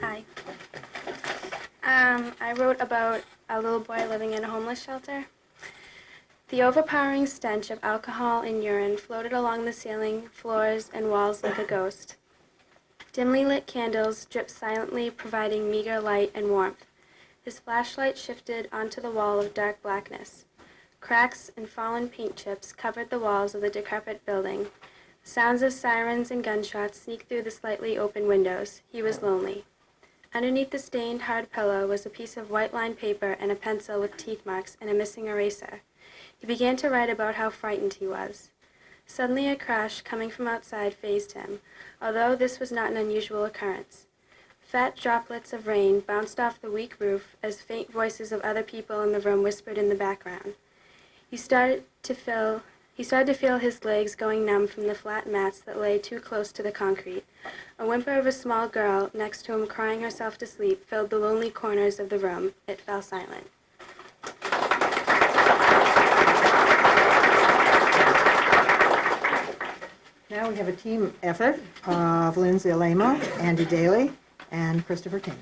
Hi. I wrote about a little boy living in a homeless shelter. The overpowering stench of alcohol and urine floated along the ceiling, floors, and walls like a ghost. Dimly lit candles dripped silently, providing meager light and warmth. His flashlight shifted onto the wall of dark blackness. Cracks and fallen paint chips covered the walls of the decrepit building. Sounds of sirens and gunshots sneaked through the slightly open windows. He was lonely. Underneath the stained, hard pillow was a piece of white-lined paper and a pencil with teeth marks and a missing eraser. He began to write about how frightened he was. Suddenly a crash coming from outside fazed him, although this was not an unusual occurrence. Fat droplets of rain bounced off the weak roof as faint voices of other people in the room whispered in the background. He started to feel his legs going numb from the flat mats that lay too close to the concrete. A whimper of a small girl next to him crying herself to sleep filled the lonely corners of the room. It fell silent. Now we have a team effort of Lindsay Alamo, Andy Daly, and Christopher King.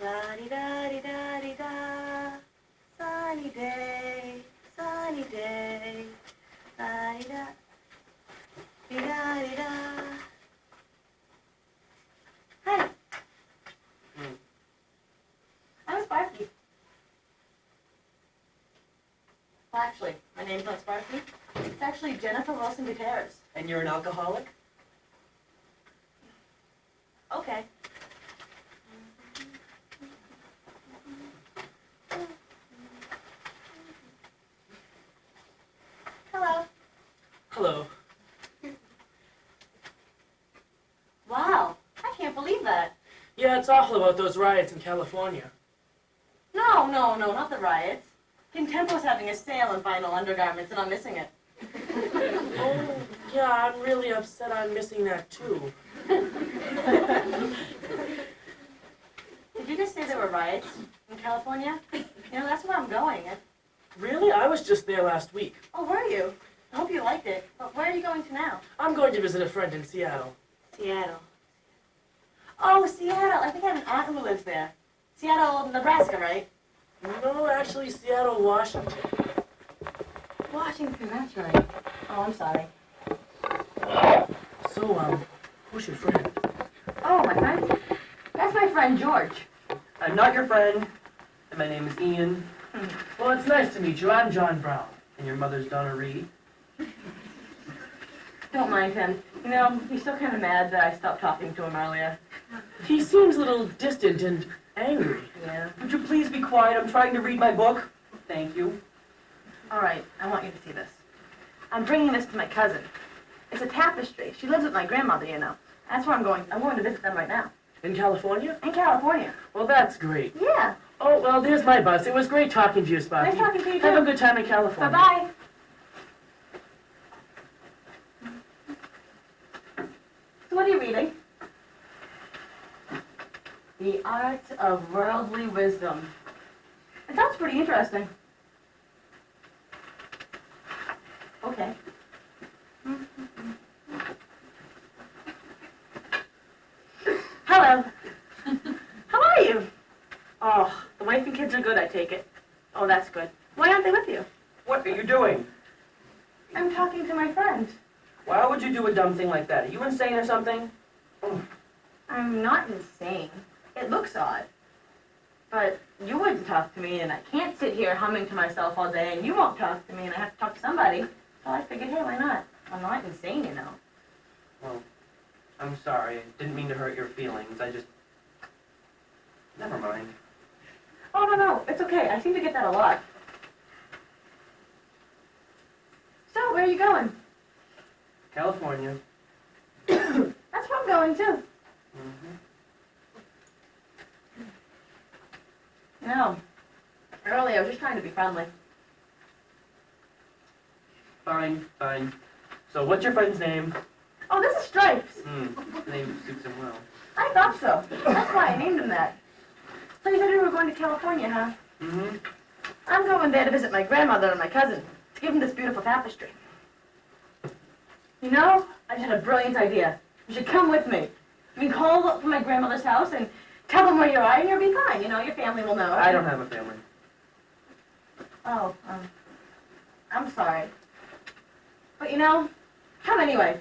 La-di-da-di-da-di-da, sunny day, la-di-da, di-da-di-da. Hi. I'm Sparky. Well, actually, my name's not Sparky. It's actually Jennifer Wilson Gutierrez. And you're an alcoholic? Okay. Hello. Hello. Wow, I can't believe that. Yeah, it's awful about those riots in California. No, not the riots. Contempo's having a sale on vinyl undergarments and I'm missing it. Oh, yeah, I'm really upset I'm missing that too. Did you just say there were riots in California? You know, that's where I'm going. Really? I was just there last week. Oh, were you? I hope you liked it. But where are you going to now? I'm going to visit a friend in Seattle. Seattle. Oh, Seattle. I think I have an aunt who lives there. Seattle, Nebraska, right? No, actually, Seattle, Washington. Washington, that's right. Oh, I'm sorry. So, who's your friend? Oh, my friend? That's my friend George. I'm not your friend, and my name is Ian. Well, it's nice to meet you. I'm John Brown, and your mother's Donna Reed. Don't mind him. You know, he's still kind of mad that I stopped talking to him earlier. He seems a little distant and angry. Yeah. Would you please be quiet? I'm trying to read my book. Thank you. All right, I want you to see this. I'm bringing this to my cousin. It's a tapestry. She lives with my grandmother, you know. That's where I'm going. I'm going to visit them right now. In California? In California. Well, that's great. Yeah. Oh, well, there's my bus. It was great talking to you, Sparky. Nice talking to you, Have too. a good time in California. Bye-bye. So what are you reading? The Art of Worldly Wisdom. It sounds pretty interesting. Okay. Hello. How are you? Oh, the wife and kids are good, I take it. Oh, that's good. Why aren't they with you? What are you doing? I'm talking to my friend. Why would you do a dumb thing like that? Are you insane or something? I'm not insane. It looks odd. But you wouldn't talk to me, and I can't sit here humming to myself all day, and you won't talk to me, and I have to talk to somebody. So I figured, hey, why not? I'm not insane, you know. Well, I'm sorry. I didn't mean to hurt your feelings. I just... Never mind. Oh, no, it's okay. I seem to get that a lot. So, where are you going? California. That's where I'm going, too. Mm-hmm. No. Earlier, I was just trying to be friendly. Fine, fine. So, what's your friend's name? Oh, this is Stripes. The name suits him well. I thought so. That's why I named him that. So you said you were going to California, huh? Mm-hmm. I'm going there to visit my grandmother and my cousin, to give them this beautiful tapestry. You know, I just had a brilliant idea. You should come with me. You can call up from my grandmother's house and tell them where you are, and you'll be fine. You know, your family will know. I don't have a family. Oh, I'm sorry. But you know, come anyway.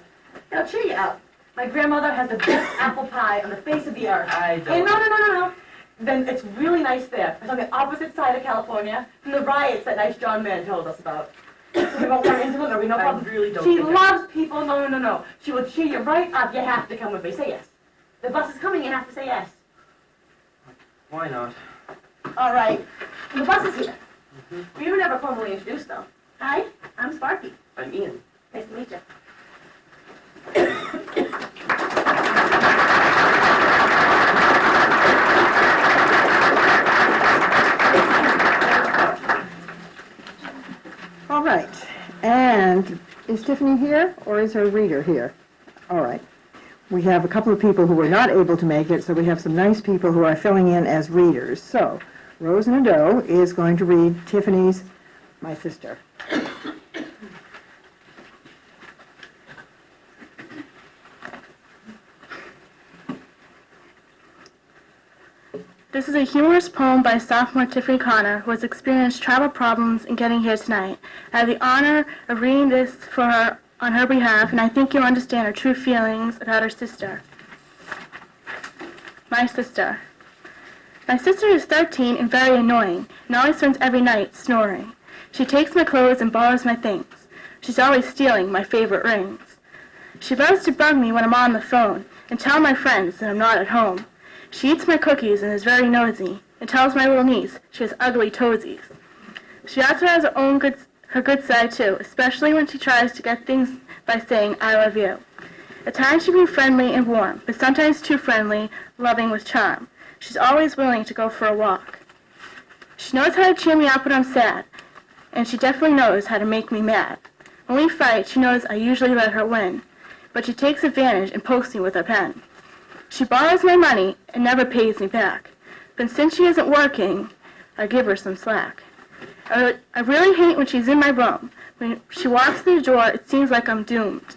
It'll cheer you up. My grandmother has the best apple pie on the face of the earth. I Hey, don't... no. Then it's really nice there. It's on the opposite side of California from the riots that nice John man told us about. So we won't run into them, there'll be no problem. I really don't She think loves people. No. She will cheer you right up. You have to come with me. Say yes. The bus is coming. You have to say yes. Why not? All right. The bus is here. We were never formally introduced, though. Hi, I'm Sparky. I'm Ian. Nice to meet you. All right, and is Tiffany here, or is her reader here? All right. We have a couple of people who were not able to make it, so we have some nice people who are filling in as readers. So, Rose Nadeau is going to read Tiffany's My Sister. This is a humorous poem by sophomore Tiffany Connor, who has experienced travel problems in getting here tonight. I have the honor of reading this for her on her behalf, and I think you'll understand her true feelings about her sister. My sister. My sister is 13 and very annoying, and always spends every night snoring. She takes my clothes and borrows my things. She's always stealing my favorite rings. She loves to bug me when I'm on the phone and tell my friends that I'm not at home. She eats my cookies and is very nosy, and tells my little niece she has ugly toesies. She also has her good side too, especially when she tries to get things by saying, I love you. At times she can be friendly and warm, but sometimes too friendly, loving with charm. She's always willing to go for a walk. She knows how to cheer me up when I'm sad, and she definitely knows how to make me mad. When we fight, she knows I usually let her win, but she takes advantage and pokes me with her pen. She borrows my money and never pays me back. But since she isn't working, I give her some slack. I really hate when she's in my room. When she walks through the door, it seems like I'm doomed.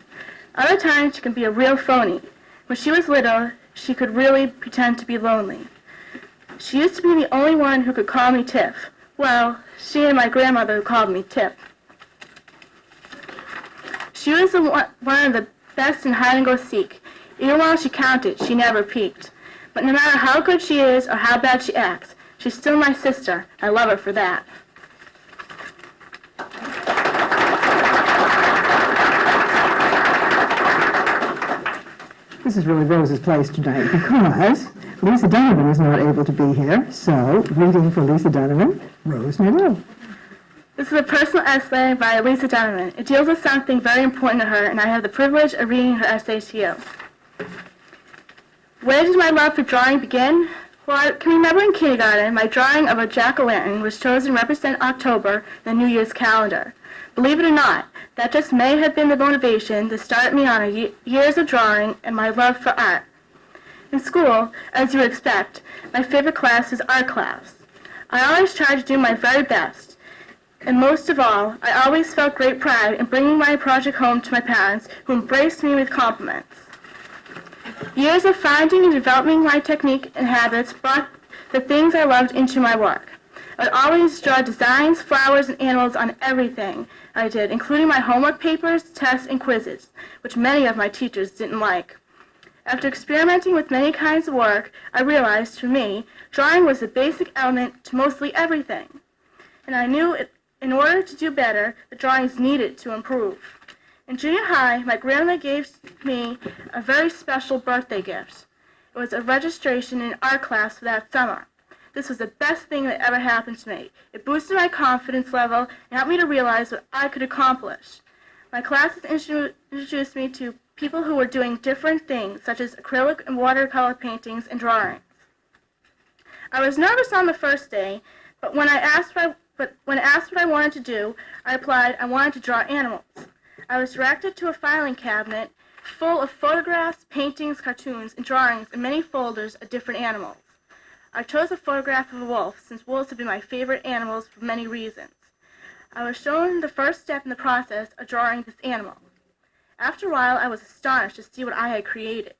Other times, she can be a real phony. When she was little, she could really pretend to be lonely. She used to be the only one who could call me Tiff. Well, she and my grandmother called me Tip. She was one of the best in hide-and-go-seek. Even while she counted, she never peeked. But no matter how good she is or how bad she acts, she's still my sister. I love her for that. This is really Rose's place tonight because Lisa Donovan is not able to be here, so reading for Lisa Donovan, Rose Nadeau. This is a personal essay by Lisa Donovan. It deals with something very important to her, and I have the privilege of reading her essay to you. Where did my love for drawing begin? Well, I can remember in kindergarten, my drawing of a jack-o'-lantern was chosen to represent October in the New Year's calendar. Believe it or not, that just may have been the motivation to start me on years of drawing and my love for art. In school, as you would expect, my favorite class was art class. I always tried to do my very best, and most of all, I always felt great pride in bringing my project home to my parents, who embraced me with compliments. Years of finding and developing my technique and habits brought the things I loved into my work. I would always draw designs, flowers, and animals on everything I did, including my homework papers, tests, and quizzes, which many of my teachers didn't like. After experimenting with many kinds of work, I realized, for me, drawing was the basic element to mostly everything. And I knew in order to do better, the drawings needed to improve. In junior high, my grandmother gave me a very special birthday gift. It was a registration in art class for that summer. This was the best thing that ever happened to me. It boosted my confidence level and helped me to realize what I could accomplish. My classes introduced me to people who were doing different things, such as acrylic and watercolor paintings and drawings. I was nervous on the first day, but when asked what I wanted to do, I replied I wanted to draw animals. I was directed to a filing cabinet full of photographs, paintings, cartoons, and drawings in many folders of different animals. I chose a photograph of a wolf, since wolves have been my favorite animals for many reasons. I was shown the first step in the process of drawing this animal. After a while, I was astonished to see what I had created.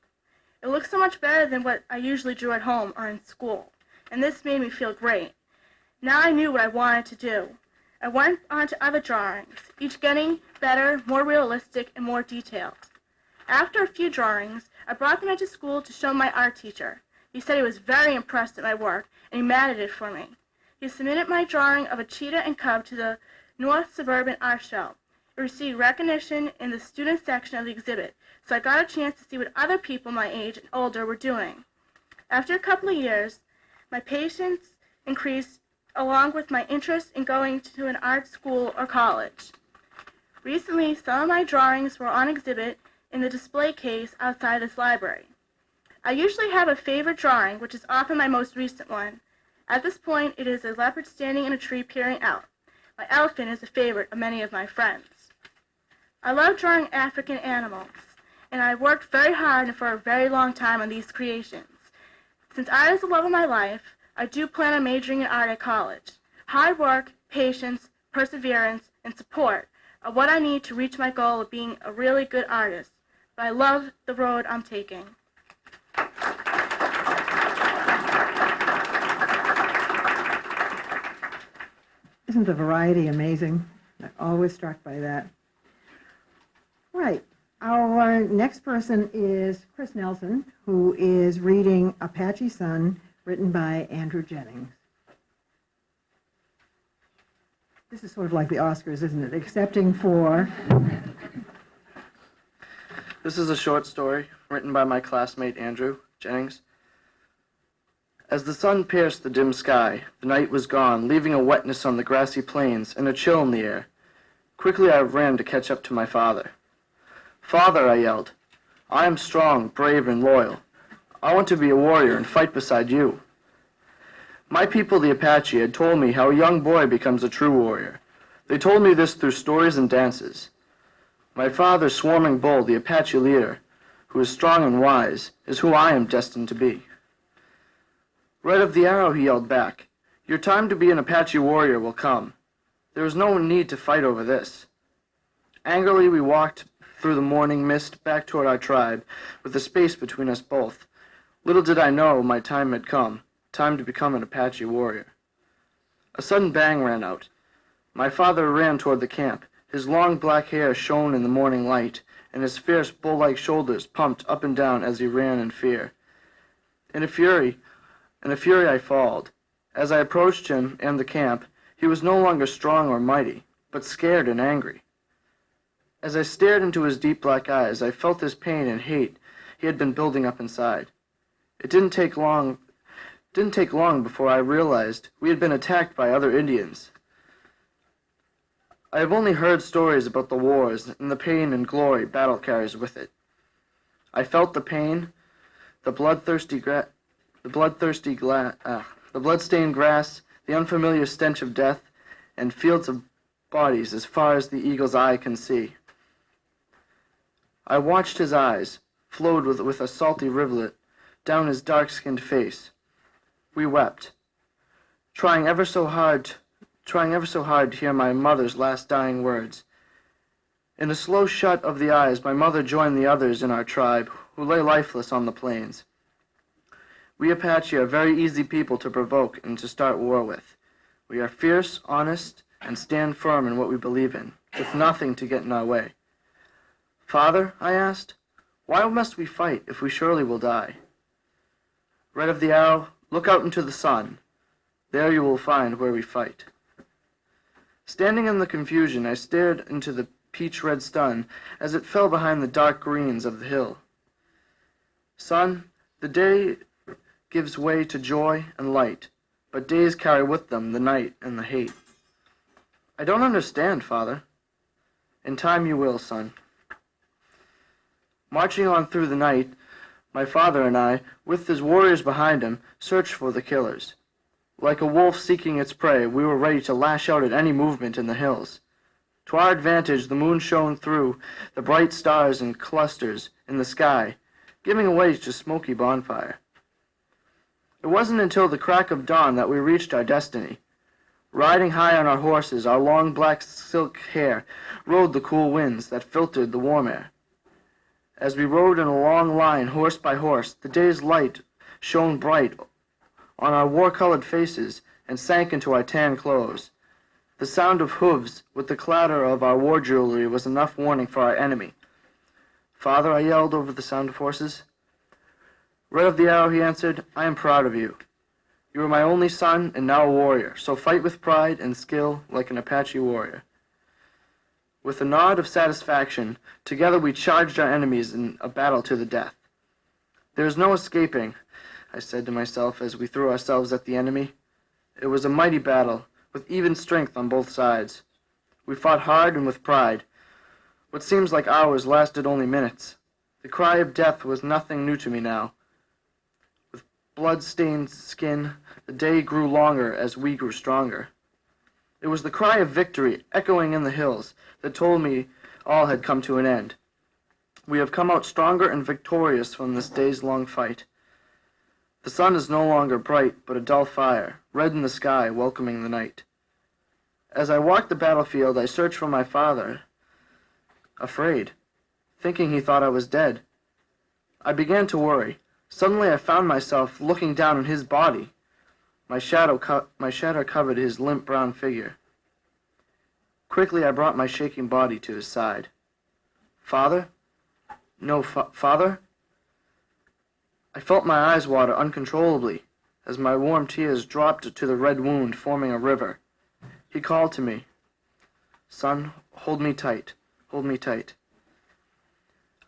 It looked so much better than what I usually drew at home or in school, and this made me feel great. Now I knew what I wanted to do. I went on to other drawings, each getting better, more realistic, and more detailed. After a few drawings, I brought them into school to show my art teacher. He said he was very impressed at my work, and he matted it for me. He submitted my drawing of a cheetah and cub to the North Suburban Art Show. It received recognition in the student section of the exhibit, so I got a chance to see what other people my age and older were doing. After a couple of years, my patience increased along with my interest in going to an art school or college. Recently, some of my drawings were on exhibit in the display case outside this library. I usually have a favorite drawing, which is often my most recent one. At this point, it is a leopard standing in a tree peering out. My elephant is a favorite of many of my friends. I love drawing African animals, and I worked very hard and for a very long time on these creations. Since art is the love of my life, I do plan on majoring in art at college. Hard work, patience, perseverance, and support are what I need to reach my goal of being a really good artist, but I love the road I'm taking. Isn't the variety amazing? I'm always struck by that. Right. Our next person is Chris Nelson, who is reading Apache Sun, written by Andrew Jennings. This is sort of like the Oscars, isn't it? Accepting for... This is a short story written by my classmate Andrew Jennings. As the sun pierced the dim sky, the night was gone, leaving a wetness on the grassy plains and a chill in the air. Quickly I ran to catch up to my father. "Father," I yelled, "I am strong, brave, and loyal. I want to be a warrior and fight beside you." My people, the Apache, had told me how a young boy becomes a true warrior. They told me this through stories and dances. My father, Swarming Bull, the Apache leader, who is strong and wise, is who I am destined to be. "Right of the arrow," he yelled back. "Your time to be an Apache warrior will come. There is no need to fight over this." Angrily, we walked through the morning mist back toward our tribe, with a space between us both. Little did I know my time had come, time to become an Apache warrior. A sudden bang rang out. My father ran toward the camp. His long black hair shone in the morning light, and his fierce bull-like shoulders pumped up and down as he ran in fear. In a fury I followed. As I approached him and the camp, he was no longer strong or mighty, but scared and angry. As I stared into his deep black eyes, I felt his pain and hate he had been building up inside. It didn't take long before I realized we had been attacked by other Indians. I have only heard stories about the wars and the pain and glory battle carries with it. I felt the pain, the bloodstained grass, the unfamiliar stench of death, and fields of bodies as far as the eagle's eye can see. I watched his eyes, flowed with a salty rivulet, down his dark-skinned face. We wept, trying ever so hard to hear my mother's last dying words. In a slow shut of the eyes, my mother joined the others in our tribe, who lay lifeless on the plains. We Apache are very easy people to provoke and to start war with. We are fierce, honest, and stand firm in what we believe in, with nothing to get in our way. Father, I asked, why must we fight if we surely will die? Red of the Arrow, look out into the sun. There you will find where we fight. Standing in the confusion, I stared into the peach-red sun as it fell behind the dark greens of the hill. Son, the day gives way to joy and light, but days carry with them the night and the hate. I don't understand, Father. In time you will, son. Marching on through the night, my father and I, with his warriors behind him, searched for the killers. Like a wolf seeking its prey, we were ready to lash out at any movement in the hills. To our advantage, the moon shone through the bright stars and clusters in the sky, giving way to smoky bonfire. It wasn't until the crack of dawn that we reached our destiny. Riding high on our horses, our long black silk hair rode the cool winds that filtered the warm air. As we rode in a long line, horse by horse, the day's light shone bright on our war-colored faces and sank into our tan clothes. The sound of hooves with the clatter of our war jewelry was enough warning for our enemy. Father, I yelled over the sound of horses. Red of the Arrow, he answered, I am proud of you. You are my only son and now a warrior, so fight with pride and skill like an Apache warrior. With a nod of satisfaction, together we charged our enemies in a battle to the death. There is no escaping, I said to myself as we threw ourselves at the enemy. It was a mighty battle, with even strength on both sides. We fought hard and with pride. What seems like hours lasted only minutes. The cry of death was nothing new to me now. With blood-stained skin, the day grew longer as we grew stronger. It was the cry of victory echoing in the hills that told me all had come to an end. We have come out stronger and victorious from this days-long fight. The sun is no longer bright, but a dull fire, red in the sky, welcoming the night. As I walked the battlefield, I searched for my father, afraid, thinking he thought I was dead. I began to worry. Suddenly I found myself looking down on his body. My shadow covered his limp brown figure. Quickly I brought my shaking body to his side. Father? No, Father? I felt my eyes water uncontrollably as my warm tears dropped to the red wound, forming a river. He called to me, Son, hold me tight, hold me tight.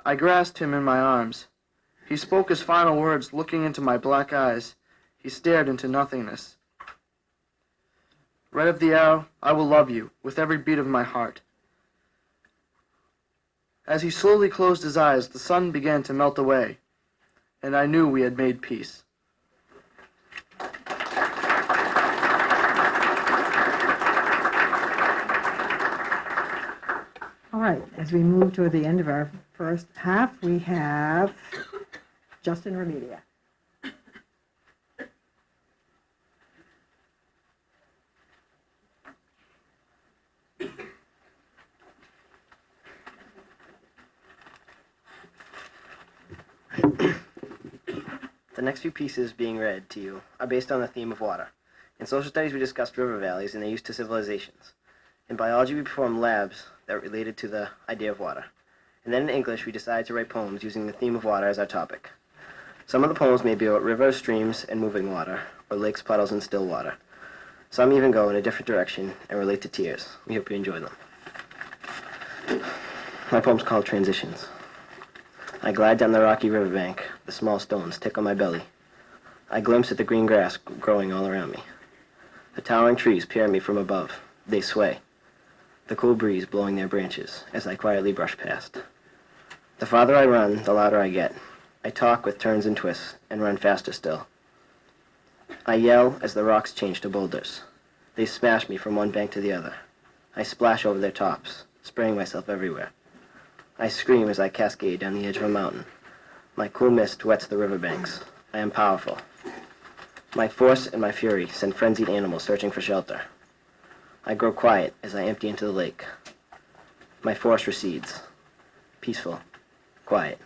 I grasped him in my arms. He spoke his final words, looking into my black eyes. He stared into nothingness. Red of the Arrow, I will love you with every beat of my heart. As he slowly closed his eyes, the sun began to melt away, and I knew we had made peace. All right, as we move toward the end of our first half, we have Justin Remedia. The next few pieces being read to you are based on the theme of water. In social studies, we discussed river valleys and their use to civilizations. In biology, we performed labs that related to the idea of water. And then in English, we decided to write poems using the theme of water as our topic. Some of the poems may be about rivers, streams, and moving water, or lakes, puddles, and still water. Some even go in a different direction and relate to tears. We hope you enjoy them. My poem's called Transitions. I glide down the rocky riverbank. The small stones tickle my belly. I glimpse at the green grass growing all around me. The towering trees peer at me from above. They sway, the cool breeze blowing their branches as I quietly brush past. The farther I run, the louder I get. I talk with turns and twists, and run faster still. I yell as the rocks change to boulders. They smash me from one bank to the other. I splash over their tops, spraying myself everywhere. I scream as I cascade down the edge of a mountain. My cool mist wets the riverbanks. I am powerful. My force and my fury send frenzied animals searching for shelter. I grow quiet as I empty into the lake. My force recedes. Peaceful. Quiet.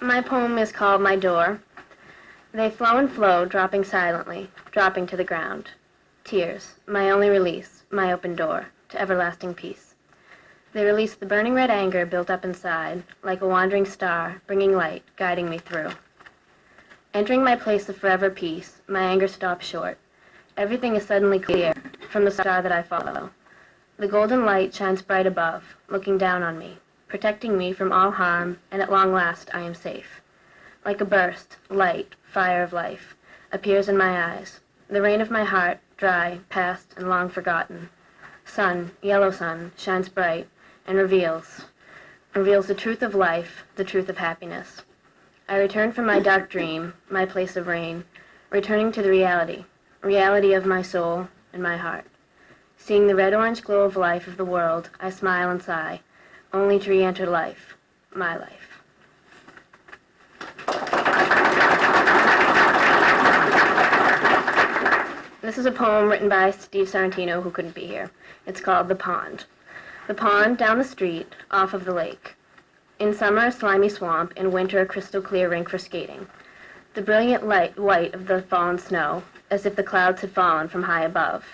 My poem is called My Door. They flow and flow, dropping silently, dropping to the ground. Tears, my only release, my open door to everlasting peace. They release the burning red anger built up inside, like a wandering star, bringing light, guiding me through. Entering my place of forever peace, my anger stops short. Everything is suddenly clear, from the star that I follow. The golden light shines bright above, looking down on me, protecting me from all harm, and at long last I am safe. Like a burst, light, fire of life, appears in my eyes. The rain of my heart, dry, past, and long forgotten. Sun, yellow sun, shines bright, and reveals the truth of life, the truth of happiness. I return from my dark dream, my place of rain, returning to the reality of my soul and my heart. Seeing the red-orange glow of life of the world, I smile and sigh, only to re-enter life, my life. This is a poem written by Steve Sorrentino, who couldn't be here. It's called The Pond. The pond down the street, off of the lake. In summer, a slimy swamp, in winter, a crystal-clear rink for skating. The brilliant light white of the fallen snow, as if the clouds had fallen from high above.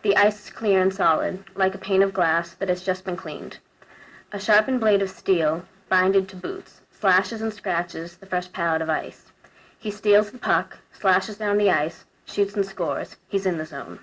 The ice is clear and solid, like a pane of glass that has just been cleaned. A sharpened blade of steel, binded to boots, slashes and scratches the fresh pallet of ice. He steals the puck, slashes down the ice, shoots and scores. He's in the zone.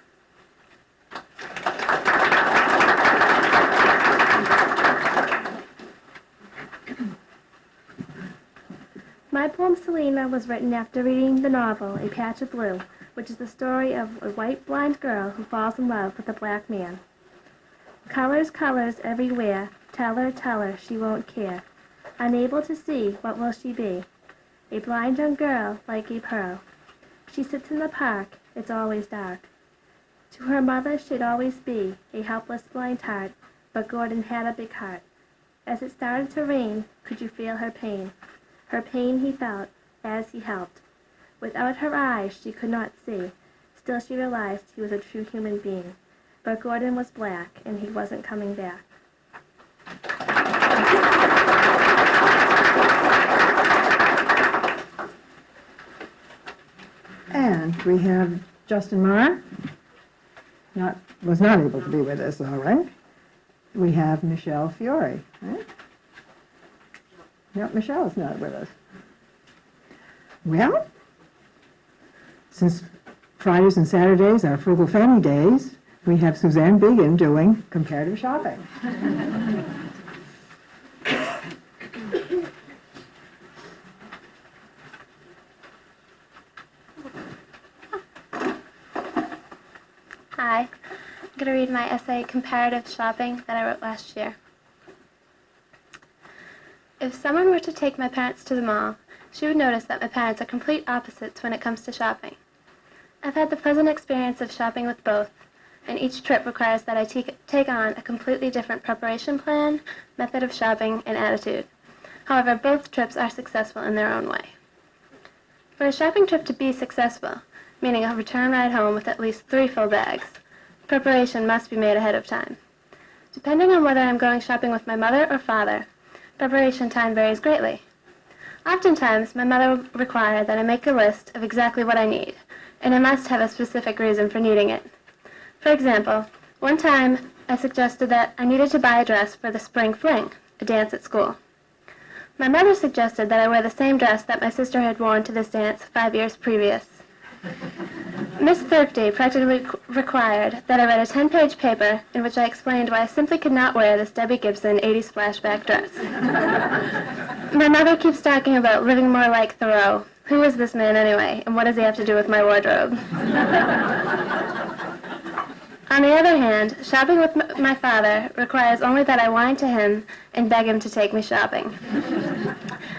My poem Selena was written after reading the novel A Patch of Blue, which is the story of a white blind girl who falls in love with a black man. Colors, colors everywhere, tell her, she won't care. Unable to see, what will she be? A blind young girl like a pearl. She sits in the park, it's always dark. To her mother she'd always be a helpless blind heart, but Gordon had a big heart. As it started to rain, could you feel her pain? Her pain he felt as he helped. Without her eyes she could not see. Still she realized he was a true human being. But Gordon was black, and he wasn't coming back. And we have Justin Marr, was not able to be with us, all right. We have Michelle Fiore, right? No, Michelle's not with us. Well, since Fridays and Saturdays are Frugal Fanny days, we have Suzanne Biggin doing comparative shopping. Hi, I'm going to read my essay, Comparative Shopping, that I wrote last year. If someone were to take my parents to the mall, she would notice that my parents are complete opposites when it comes to shopping. I've had the pleasant experience of shopping with both, and each trip requires that I take on a completely different preparation plan, method of shopping, and attitude. However, both trips are successful in their own way. For a shopping trip to be successful, meaning a return ride home with at least 3 full bags, preparation must be made ahead of time. Depending on whether I'm going shopping with my mother or father, preparation time varies greatly. Oftentimes, my mother will require that I make a list of exactly what I need, and I must have a specific reason for needing it. For example, one time I suggested that I needed to buy a dress for the Spring Fling, a dance at school. My mother suggested that I wear the same dress that my sister had worn to this dance 5 years previous. Miss Thursday practically required that I read a 10-page paper in which I explained why I simply could not wear this Debbie Gibson 80s flashback dress. My mother keeps talking about living more like Thoreau. Who is this man anyway, and what does he have to do with my wardrobe? On the other hand, shopping with my father requires only that I whine to him and beg him to take me shopping.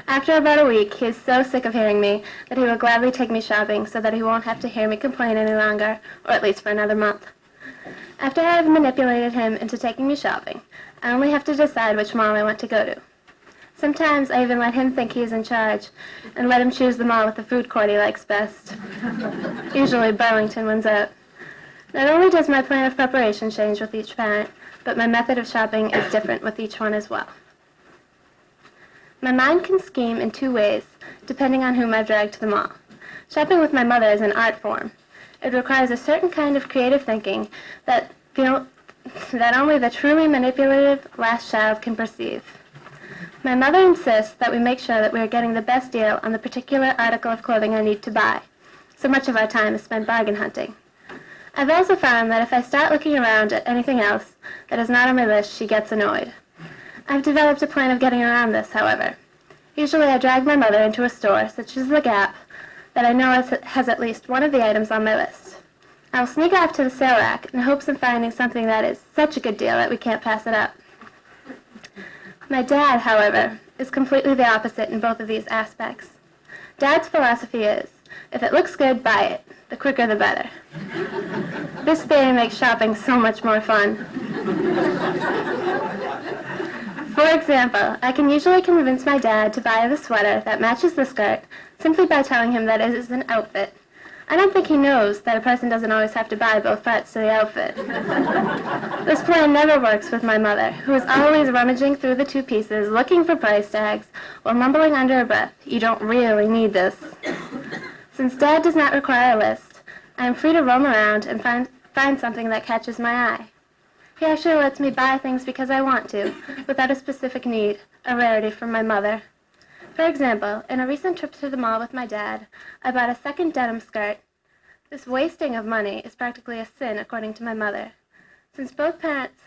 After about a week, he is so sick of hearing me that he will gladly take me shopping so that he won't have to hear me complain any longer, or at least for another month. After I have manipulated him into taking me shopping, I only have to decide which mall I want to go to. Sometimes I even let him think he is in charge and let him choose the mall with the food court he likes best. Usually Burlington wins out. Not only does my plan of preparation change with each parent, but my method of shopping is different with each one as well. My mind can scheme in two ways, depending on whom I've dragged to the mall. Shopping with my mother is an art form. It requires a certain kind of creative thinking that only the truly manipulative last child can perceive. My mother insists that we make sure that we are getting the best deal on the particular article of clothing I need to buy. So much of our time is spent bargain hunting. I've also found that if I start looking around at anything else that is not on my list, she gets annoyed. I've developed a plan of getting around this, however. Usually I drag my mother into a store, such as the Gap, that I know has at least one of the items on my list. I'll sneak off to the sale rack in hopes of finding something that is such a good deal that we can't pass it up. My dad, however, is completely the opposite in both of these aspects. Dad's philosophy is, if it looks good, buy it. The quicker the better. This theory makes shopping so much more fun. For example, I can usually convince my dad to buy the sweater that matches the skirt simply by telling him that it is an outfit. I don't think he knows that a person doesn't always have to buy both parts to the outfit. This plan never works with my mother, who is always rummaging through the two pieces, looking for price tags, while mumbling under her breath, "You don't really need this." Since Dad does not require a list, I am free to roam around and find something that catches my eye. He actually lets me buy things because I want to, without a specific need, a rarity from my mother. For example, in a recent trip to the mall with my dad, I bought a second denim skirt. This wasting of money is practically a sin, according to my mother. Since both parents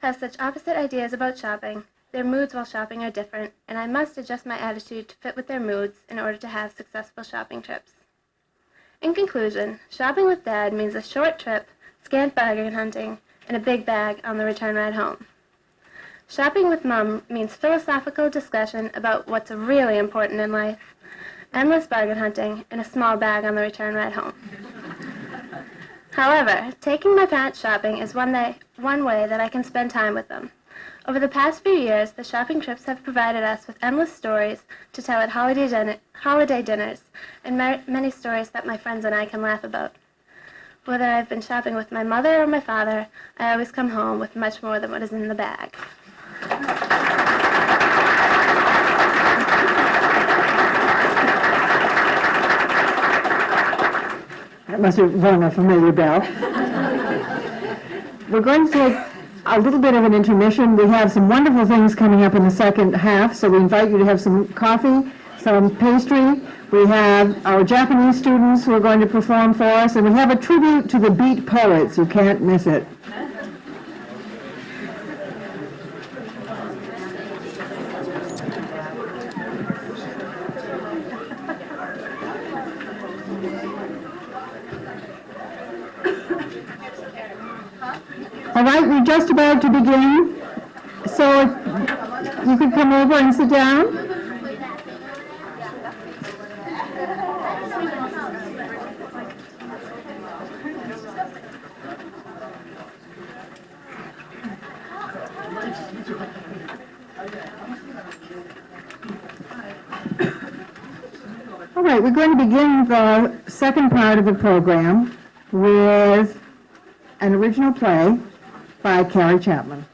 have such opposite ideas about shopping, their moods while shopping are different, and I must adjust my attitude to fit with their moods in order to have successful shopping trips. In conclusion, shopping with Dad means a short trip, scant bargain hunting, and a big bag on the return ride home. Shopping with Mom means philosophical discussion about what's really important in life, endless bargain hunting, and a small bag on the return ride home. However, taking my parents shopping is one way that I can spend time with them. Over the past few years, the shopping trips have provided us with endless stories to tell at holiday dinners, and many stories that my friends and I can laugh about. Whether I've been shopping with my mother or my father, I always come home with much more than what is in the bag. That must have rung a familiar bell. We're going to take a little bit of an intermission. We have some wonderful things coming up in the second half, so we invite you to have some coffee, some pastry. We have our Japanese students who are going to perform for us, and we have a tribute to the Beat Poets. You can't miss it. All right, we're just about to begin, so if you could come over and sit down. All right, we're going to begin the second part of the program with an original play by Carrie Chapman.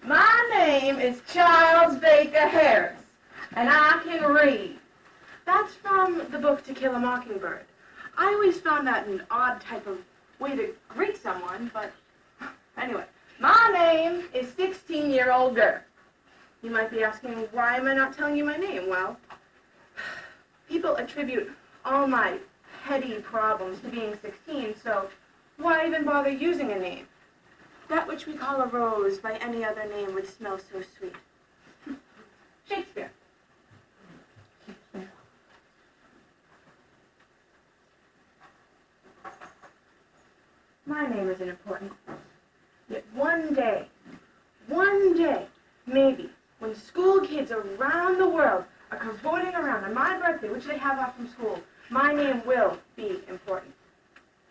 My name is Charles Baker Harris, and I can read. That's from the book To Kill a Mockingbird. I always found that an odd type of way to greet someone, but anyway. My name is 16-year-old girl. You might be asking, why am I not telling you my name? Well, people attribute all my petty problems to being 16, so why even bother using a name? That which we call a rose by any other name would smell so sweet. Shakespeare. My name isn't important. Yet one day, maybe, when school kids around the world are cavorting around on my birthday, which they have off from school, my name will be important.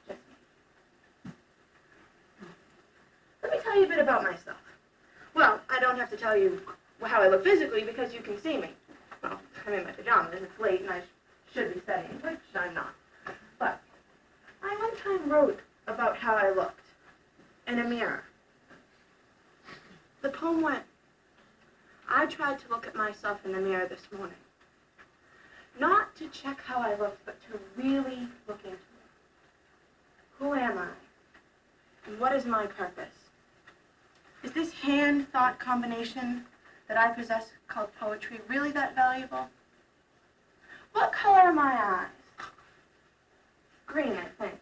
Just me. Let me tell you a bit about myself. Well, I don't have to tell you how I look physically because you can see me. Well, I'm in my pajamas, it's late, and I should be studying, which I'm not. But I one time wrote about how I looked in a mirror. The poem went, I tried to look at myself in the mirror this morning. Not to check how I looked, but to really look into it. Who am I? And what is my purpose? Is this hand-thought combination that I possess called poetry really that valuable? What color are my eyes? Green, I think.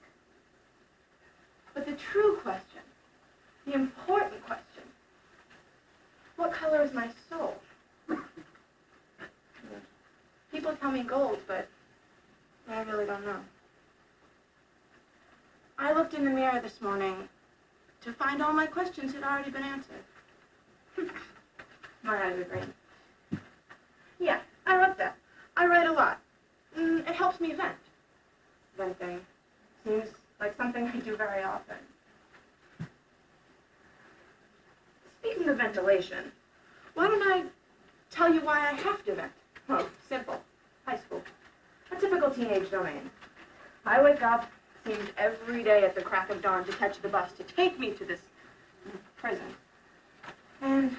But the true question, the important question, what color is my soul? People tell me gold, but I really don't know. I looked in the mirror this morning to find all my questions had already been answered. My eyes are green. Yeah, I wrote that. I write a lot. It helps me vent. Venting seems like something I do very often. Speaking of ventilation, why don't I tell you why I have to vent? Well, simple. High school. A typical teenage domain. I wake up, seems every day at the crack of dawn to catch the bus to take me to this prison. And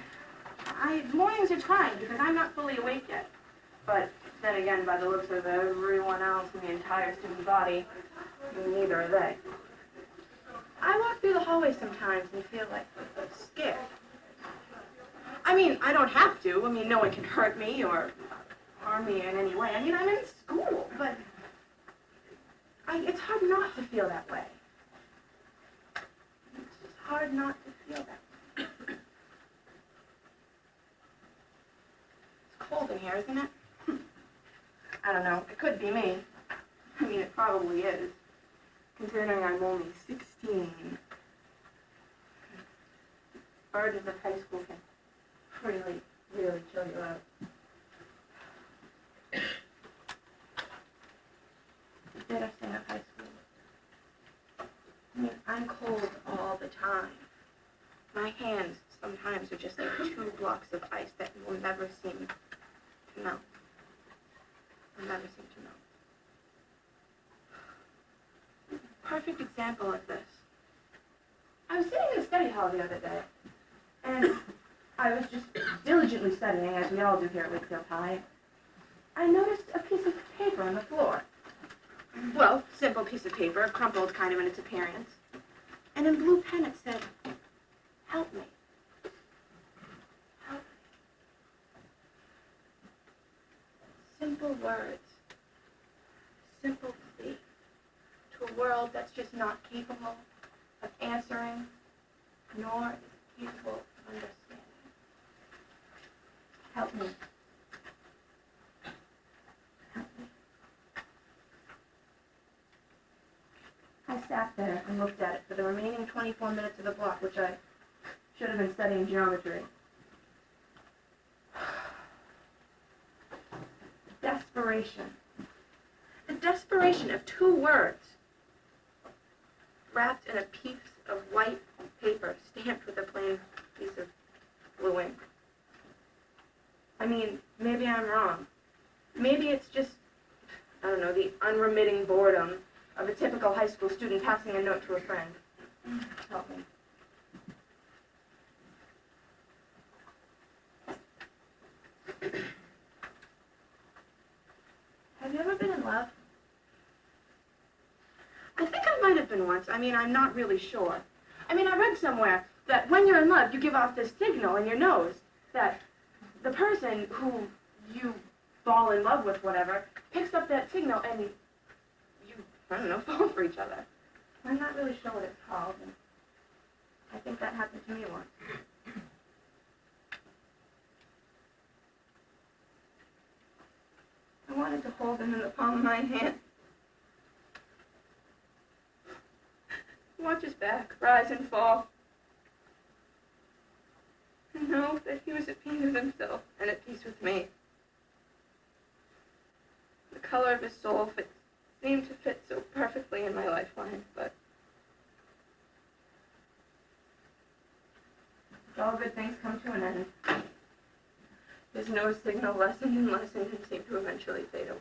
mornings are trying because I'm not fully awake yet. But then again, by the looks of everyone else in the entire student body, neither are they. I walk through the hallways sometimes and feel like scared. I mean, I don't have to. I mean, no one can hurt me or harm me in any way. I mean, I'm in school, but it's hard not to feel that way. It's just hard not to feel that way. It's cold in here, isn't it? I don't know. It could be me. I mean, it probably is, considering I'm only 16. Burdens of high school can really, really chill you out. The bitter thing of high school. I mean, I'm cold all the time. My hands sometimes are just like 2 blocks of ice that will never seem to melt. Will never seem to melt. Perfect example of this. I was sitting in the study hall the other day, and I was just diligently studying, as we all do here at Wakefield High. I noticed a piece of paper on the floor. Well, simple piece of paper, crumpled kind of in its appearance. And in blue pen it said, "Help me. Help me." Simple words. Simple plea to a world that's just not capable of answering, nor is capable of understanding. Help me. Help me. I sat there and looked at it for the remaining 24 minutes of the block, which I should have been studying geometry. Desperation. The desperation of 2 words wrapped in a piece of white paper stamped with a plain piece of blue ink. I mean, maybe I'm wrong. Maybe it's just, I don't know, the unremitting boredom of a typical high school student passing a note to a friend. Help me. Have you ever been in love? I think I might have been once. I mean, I'm not really sure. I mean, I read somewhere that when you're in love, you give off this signal in your nose that the person who you fall in love with, whatever, picks up that signal and you I don't know, fall for each other. I'm not really sure what it's called, and I think that happened to me once. I wanted to hold him in the palm of my hand. Watch his back rise and fall. And know that he was at peace with himself and at peace with me. The color of his soul seemed to fit so perfectly in my lifeline, but all good things come to an end. His nose signal lessened and lessened and seemed to eventually fade away.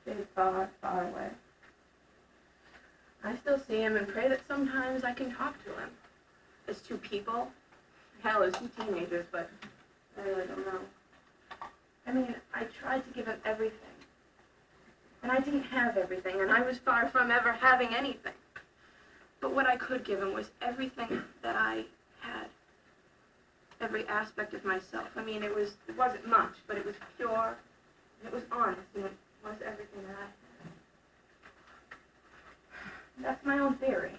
Fade far, far away. I still see him and pray that sometimes I can talk to him. As two people, hell, as two teenagers, but I really don't know. I mean, I tried to give him everything. And I didn't have everything, and I was far from ever having anything. But what I could give him was everything that I had. Every aspect of myself. I mean, it wasn't much, but it was pure, and it was honest, and it was everything that I had. That's my own theory.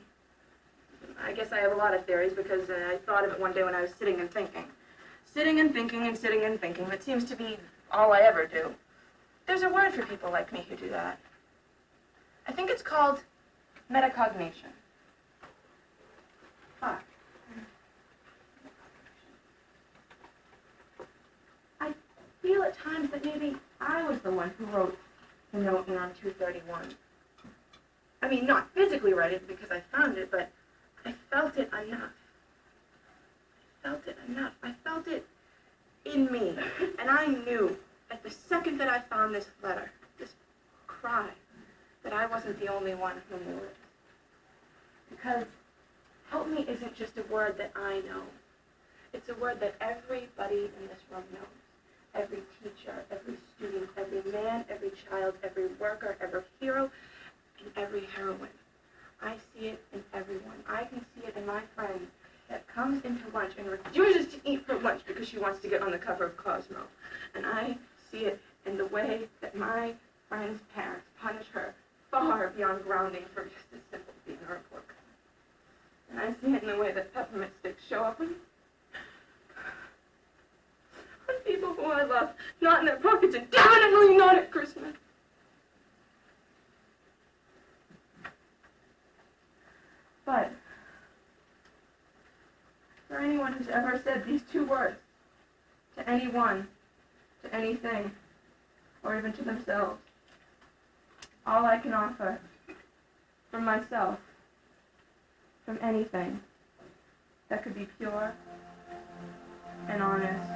I guess I have a lot of theories because I thought of it one day when I was sitting and thinking. Sitting and thinking and sitting and thinking. That seems to be all I ever do. There's a word for people like me who do that. I think it's called metacognition. Fuck. I feel at times that maybe I was the one who wrote the note on 231. I mean, not physically write it because I found it, but I felt it enough. I felt it in me. And I knew at the second that I found this letter, this cry, that I wasn't the only one who knew it. Because help me isn't just a word that I know. It's a word that everybody in this room knows. Every teacher, every student, every man, every child, every worker, every hero, and every heroine. I see it in everyone. I can see it in my friend that comes into lunch and refuses to eat for lunch because she wants to get on the cover of Cosmo. And I see it in the way that my friend's parents punish her far beyond grounding for just as simple as being a report card. And I see it in the way that peppermint sticks show up on people who I love, not in their pockets and definitely not at Christmas. But for anyone who's ever said these two words to anyone, to anything, or even to themselves, all I can offer from myself, from anything that could be pure and honest,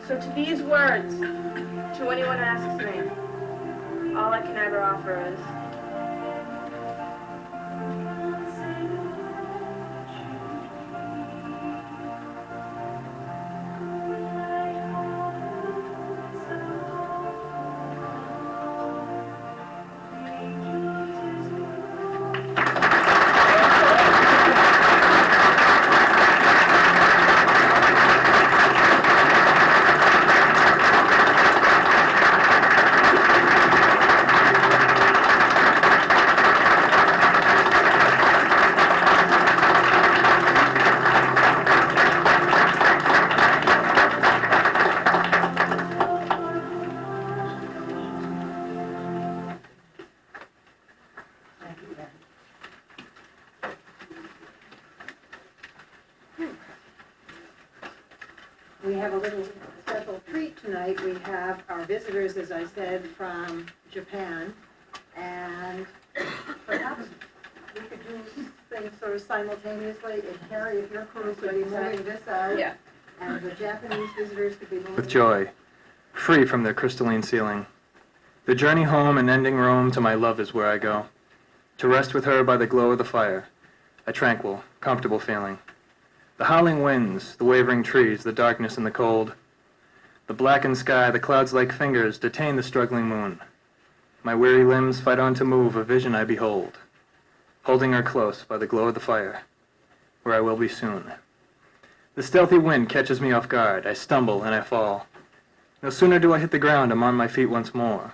so to these words, to anyone who asks me, all I can ever offer is We have a little special treat tonight. We have our visitors, as I said, from Japan, and perhaps we could do things sort of simultaneously. If Harry, if your crew could be moving this out, Yeah. and the Japanese visitors could be moving. With joy, free from their crystalline ceiling. The journey home and ending Rome to my love is where I go. To rest with her by the glow of the fire, a tranquil, comfortable feeling. The howling winds, the wavering trees, the darkness and the cold. The blackened sky, the clouds like fingers, detain the struggling moon. My weary limbs fight on to move, a vision I behold. Holding her close by the glow of the fire. where I will be soon. The stealthy wind catches me off guard. I stumble and I fall. No sooner do I hit the ground, I'm on my feet once more.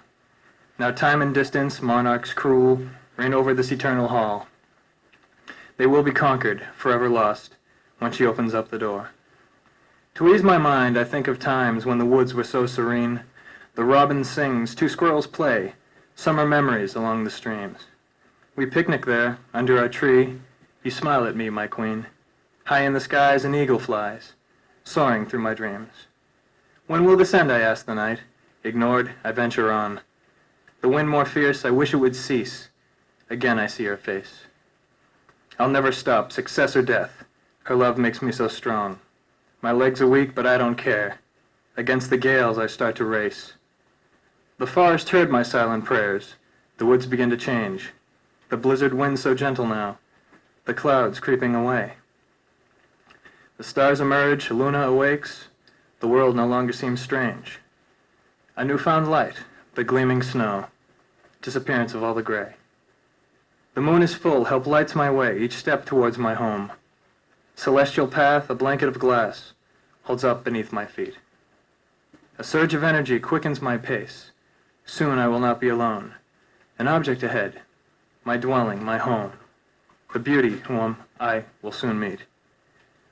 Now time and distance, monarchs cruel, reign over this eternal hall. They will be conquered, forever lost, when she opens up the door. To ease my mind, I think of times when the woods were so serene. The robin sings, 2 squirrels play, summer memories along the streams. We picnic there, under our tree. You smile at me, my queen. High in the skies an eagle flies, soaring through my dreams. When will this end, I ask the night. Ignored, I venture on. The wind more fierce, I wish it would cease. Again I see her face. I'll never stop, success or death. Her love makes me so strong. My legs are weak, but I don't care. Against the gales I start to race. The forest heard my silent prayers. The woods begin to change. The blizzard wind so gentle now. The clouds creeping away. The stars emerge, Luna awakes. The world no longer seems strange. A newfound light, the gleaming snow. Disappearance of all the gray. The moon is full, help lights my way, each step towards my home. Celestial path, a blanket of glass, holds up beneath my feet. A surge of energy quickens my pace. Soon I will not be alone. An object ahead, my dwelling, my home. The beauty whom I will soon meet.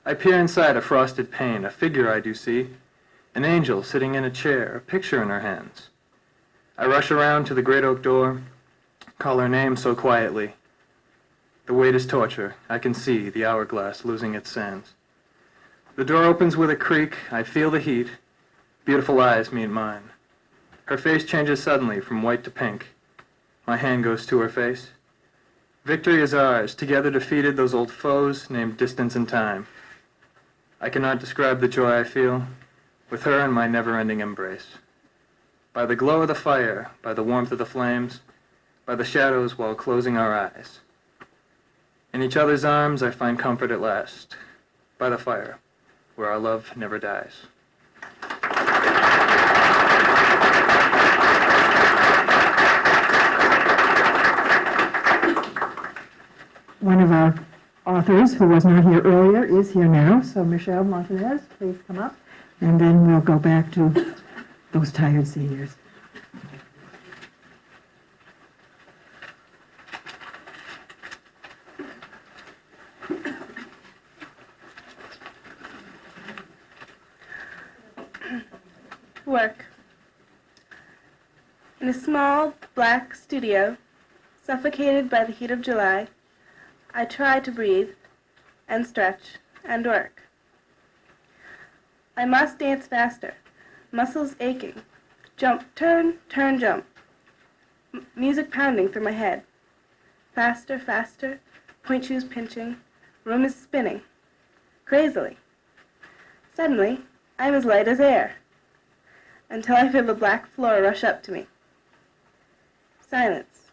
I peer inside a frosted pane, a figure I do see. An angel sitting in a chair, a picture in her hands. I rush around to the great oak door, call her name so quietly. The wait is torture. I can see the hourglass losing its sands. The door opens with a creak. I feel the heat. Beautiful eyes meet mine. Her face changes suddenly from white to pink. My hand goes to her face. Victory is ours. Together defeated those old foes named distance and time. I cannot describe the joy I feel with her in my never-ending embrace. By the glow of the fire, by the warmth of the flames, by the shadows while closing our eyes. In each other's arms I find comfort at last, by the fire, where our love never dies. One of our authors, who was not here earlier, is here now. So Michelle Montanez, please come up, and then we'll go back to those tired seniors. Work. In a small, black studio, suffocated by the heat of July, I try to breathe, and stretch, and work. I must dance faster, muscles aching, jump, turn, turn, jump, music pounding through my head. Faster, faster, point shoes pinching, room is spinning, crazily. Suddenly, I'm as light as air, until I feel the black floor rush up to me. Silence.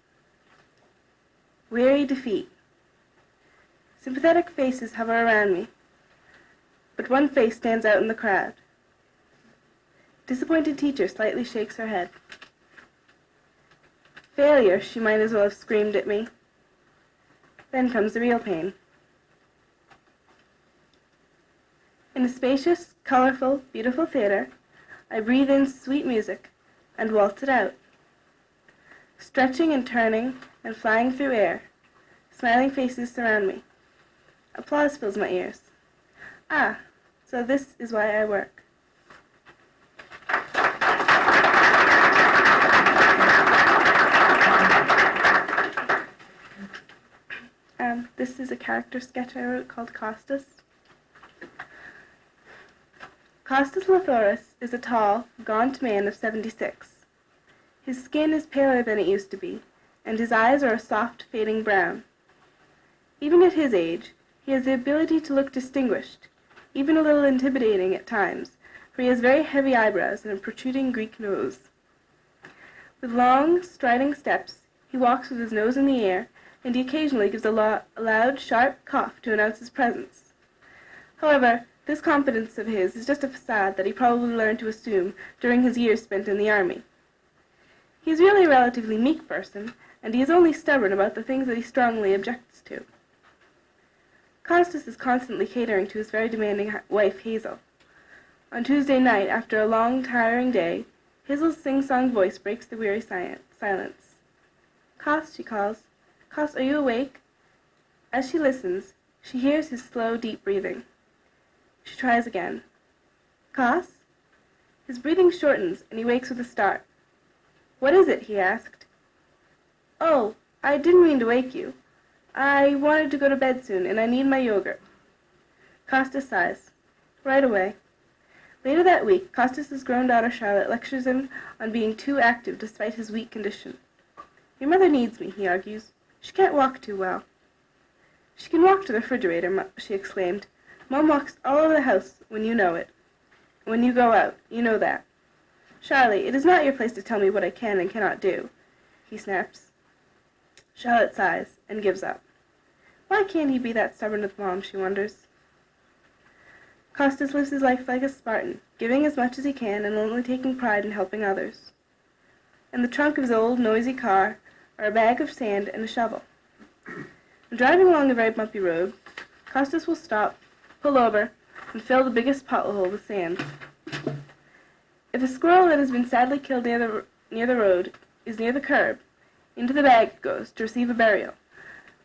Weary defeat. Sympathetic faces hover around me, but one face stands out in the crowd. Disappointed teacher slightly shakes her head. Failure, she might as well have screamed at me. Then comes the real pain. In a spacious, colorful, beautiful theater, I breathe in sweet music and waltz it out. Stretching and turning and flying through air, smiling faces surround me. Applause fills my ears. Ah, so this is why I work. This is a character sketch I wrote called Costas. Costas Lathoris is a tall, gaunt man of 76. His skin is paler than it used to be, and his eyes are a soft, fading brown. Even at his age, he has the ability to look distinguished, even a little intimidating at times, for he has very heavy eyebrows and a protruding Greek nose. With long, striding steps, he walks with his nose in the air, and he occasionally gives a loud, sharp cough to announce his presence. However, this confidence of his is just a facade that he probably learned to assume during his years spent in the army. He is really a relatively meek person, and he is only stubborn about the things that he strongly objects to. Costas is constantly catering to his very demanding wife, Hazel. On Tuesday night, after a long, tiring day, Hazel's sing-song voice breaks the weary silence. "Cos," she calls. "Cos, are you awake?" As she listens, she hears his slow, deep breathing. She tries again. "Cos?" His breathing shortens, and he wakes with a start. "What is it?" he asked. "Oh, I didn't mean to wake you. I wanted to go to bed soon, and I need my yogurt." Costas sighs. "Right away." Later that week, Costas' grown daughter Charlotte lectures him on being too active despite his weak condition. "Your mother needs me," he argues. "She can't walk too well." "She can walk to the refrigerator," she exclaimed. "Mom walks all over the house when you know it. When you go out, you know that." "Charlie, it is not your place to tell me what I can and cannot do," he snaps. Charlotte sighs and gives up. Why can't he be that stubborn with Mom, she wonders. Costas lives his life like a Spartan, giving as much as he can and only taking pride in helping others. In the trunk of his old, noisy car are a bag of sand and a shovel. When driving along a very bumpy road, Costas will stop, pull over, and fill the biggest pothole with sand. If a squirrel that has been sadly killed near the road is near the curb, into the bag it goes to receive a burial,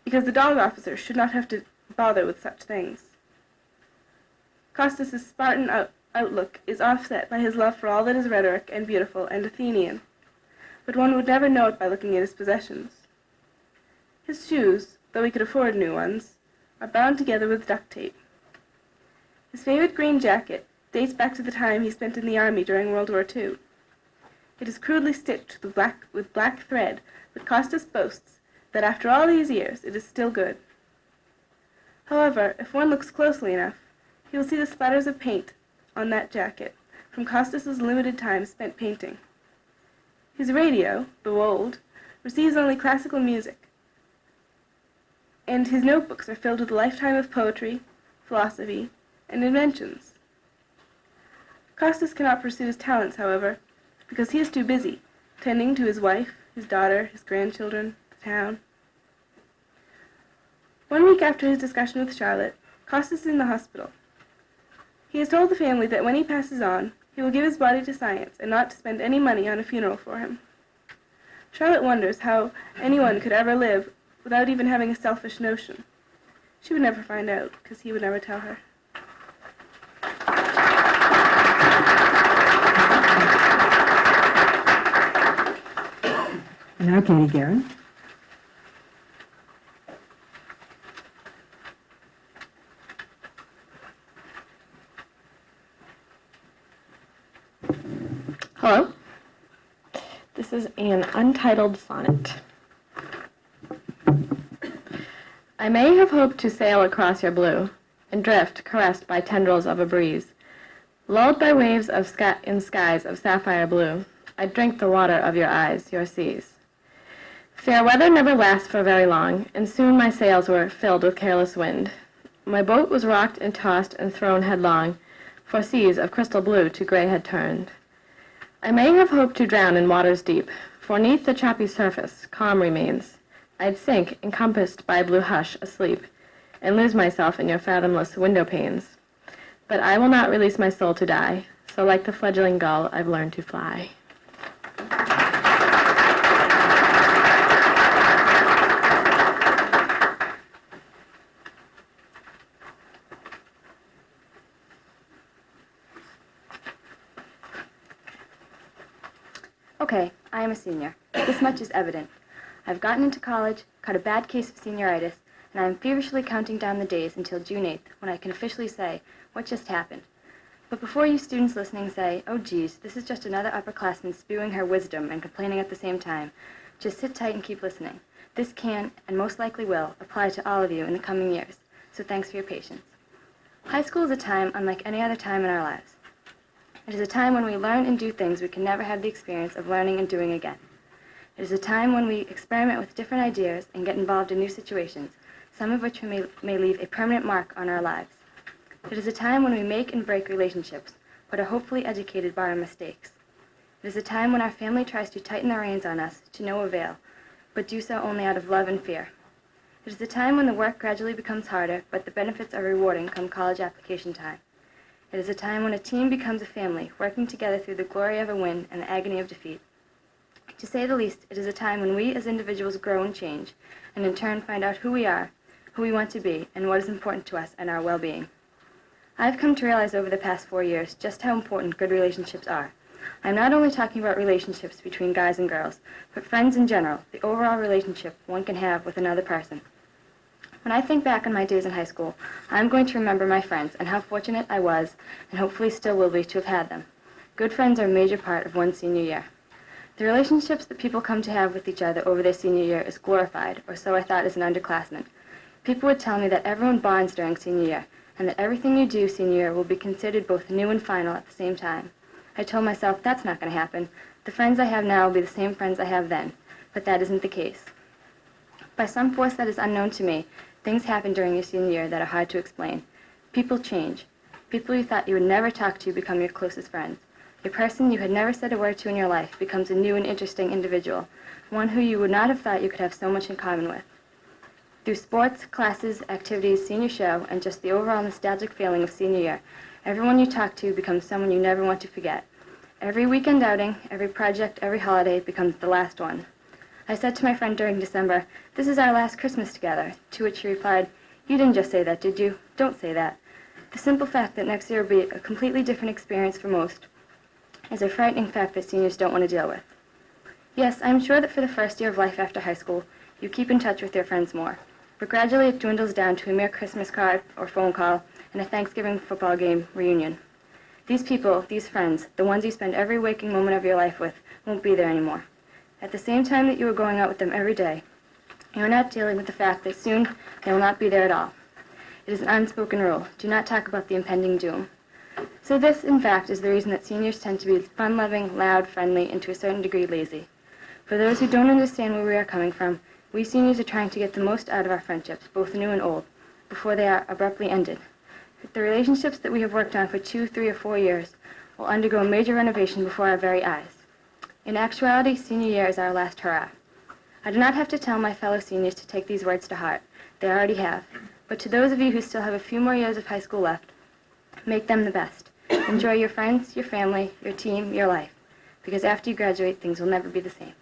because the dog officer should not have to bother with such things. Costas' Spartan outlook is offset by his love for all that is rhetoric and beautiful and Athenian, but one would never know it by looking at his possessions. His shoes, though he could afford new ones, are bound together with duct tape. His favorite green jacket dates back to the time he spent in the army during World War II. It is crudely stitched with black thread, but Costas boasts that after all these years it is still good. However, if one looks closely enough, he will see the splatters of paint on that jacket from Costas' limited time spent painting. His radio, though old, receives only classical music, and his notebooks are filled with a lifetime of poetry, philosophy, and inventions. Costas cannot pursue his talents, however, because he is too busy, tending to his wife, his daughter, his grandchildren, the town. 1 week after his discussion with Charlotte, Costas is in the hospital. He has told the family that when he passes on, he will give his body to science and not to spend any money on a funeral for him. Charlotte wonders how anyone could ever live without even having a selfish notion. She would never find out, because he would never tell her. And now Katie Guerin. Hello. This is an untitled sonnet. I may have hoped to sail across your blue, and drift, caressed by tendrils of a breeze. Lulled by waves of in skies of sapphire blue, I'd drink the water of your eyes, your seas. Fair weather never lasts for very long, and soon my sails were filled with careless wind. My boat was rocked and tossed and thrown headlong, for seas of crystal blue to gray had turned. I may have hoped to drown in waters deep, for 'neath the choppy surface calm remains. I'd sink, encompassed by blue hush, asleep, and lose myself in your fathomless window panes. But I will not release my soul to die, so like the fledgling gull I've learned to fly. Okay, I am a senior. This much is evident. I've gotten into college, caught a bad case of senioritis, and I am feverishly counting down the days until June 8th, when I can officially say what just happened. But before you students listening say, oh geez, this is just another upperclassman spewing her wisdom and complaining at the same time, just sit tight and keep listening. This can, and most likely will, apply to all of you in the coming years, so thanks for your patience. High school is a time unlike any other time in our lives. It is a time when we learn and do things we can never have the experience of learning and doing again. It is a time when we experiment with different ideas and get involved in new situations, some of which may leave a permanent mark on our lives. It is a time when we make and break relationships, but are hopefully educated by our mistakes. It is a time when our family tries to tighten the reins on us to no avail, but do so only out of love and fear. It is a time when the work gradually becomes harder, but the benefits are rewarding come college application time. It is a time when a team becomes a family, working together through the glory of a win and the agony of defeat. To say the least, it is a time when we as individuals grow and change, and in turn find out who we are, who we want to be, and what is important to us and our well-being. I've come to realize over the past 4 years just how important good relationships are. I'm not only talking about relationships between guys and girls, but friends in general, the overall relationship one can have with another person. When I think back on my days in high school, I'm going to remember my friends and how fortunate I was, and hopefully still will be, to have had them. Good friends are a major part of one's senior year. The relationships that people come to have with each other over their senior year is glorified, or so I thought as an underclassman. People would tell me that everyone bonds during senior year, and that everything you do senior year will be considered both new and final at the same time. I told myself that's not going to happen. The friends I have now will be the same friends I have then, but that isn't the case. By some force that is unknown to me, things happen during your senior year that are hard to explain. People change. People you thought you would never talk to become your closest friends. A person you had never said a word to in your life becomes a new and interesting individual, one who you would not have thought you could have so much in common with. Through sports, classes, activities, senior show, and just the overall nostalgic feeling of senior year, everyone you talk to becomes someone you never want to forget. Every weekend outing, every project, every holiday becomes the last one. I said to my friend during December, "This is our last Christmas together," to which she replied, "You didn't just say that, did you? Don't say that." The simple fact that next year will be a completely different experience for most is a frightening fact that seniors don't want to deal with. Yes, I'm sure that for the first year of life after high school, you keep in touch with your friends more, but gradually it dwindles down to a mere Christmas card or phone call and a Thanksgiving football game reunion. These people, these friends, the ones you spend every waking moment of your life with, won't be there anymore. At the same time that you are going out with them every day, you are not dealing with the fact that soon they will not be there at all. It is an unspoken rule. Do not talk about the impending doom. So this, in fact, is the reason that seniors tend to be fun-loving, loud, friendly, and to a certain degree lazy. For those who don't understand where we are coming from, we seniors are trying to get the most out of our friendships, both new and old, before they are abruptly ended. The relationships that we have worked on for 2, 3, or 4 years will undergo major renovation before our very eyes. In actuality, senior year is our last hurrah. I do not have to tell my fellow seniors to take these words to heart. They already have. But to those of you who still have a few more years of high school left, make them the best. Enjoy your friends, your family, your team, your life. Because after you graduate, things will never be the same.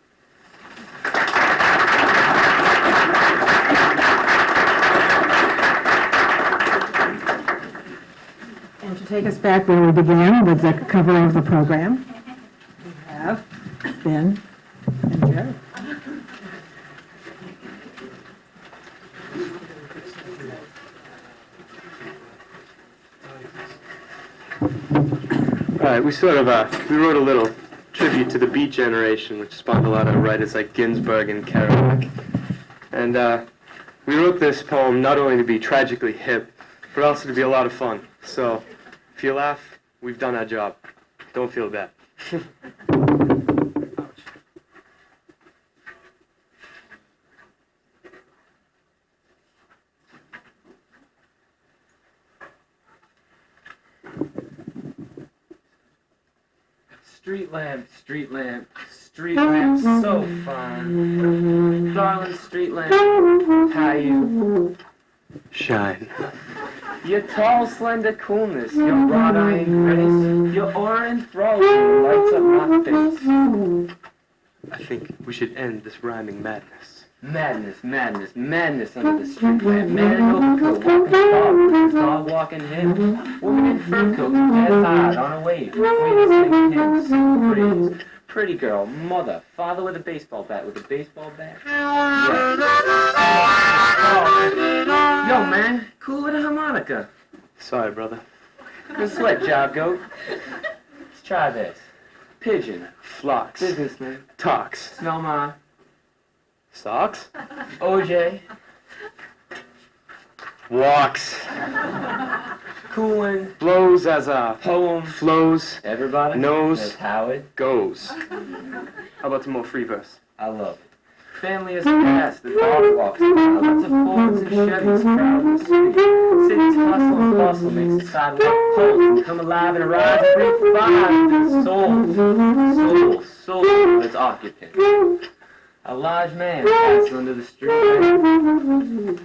And to take us back where we began with the cover of the program, we have Ben and Jerry. All right, we wrote a little tribute to the Beat Generation, which spawned a lot of writers like Ginsberg and Kerouac. And we wrote this poem not only to be tragically hip, but also to be a lot of fun. So if you laugh, we've done our job. Don't feel bad. Street lamp, so fine. Darling street lamp, how you Shine. Your tall, slender coolness, your wrought iron grace, your aura enthralls me, lights up my face. I think we should end this rhyming madness. Madness under the street lamp. Man in overcoat, walking dog with his dog walking him. Woman in fur coat, head high on a wave. Queen sing hymns, praise. Pretty girl, mother, father with a baseball bat, Yeah. Oh. Yo, man, cool with a harmonica. Sorry, brother. Good sweat, job goat. Let's try this. Pigeon. Flocks. Businessman. Talks. Smell mine. Socks. OJ. Walks. Coolin'. Blows as a poem. Flows. Everybody. Knows. That's how it goes. How about some more free verse? I love it. Family is past, the dog walks around. Lots of Fords and Chevys crowding the street. City's hustle and bustle makes the sidewalk pulse and come alive and rise and breathe fire into the soul of its occupant. A large man passes under the street lamp,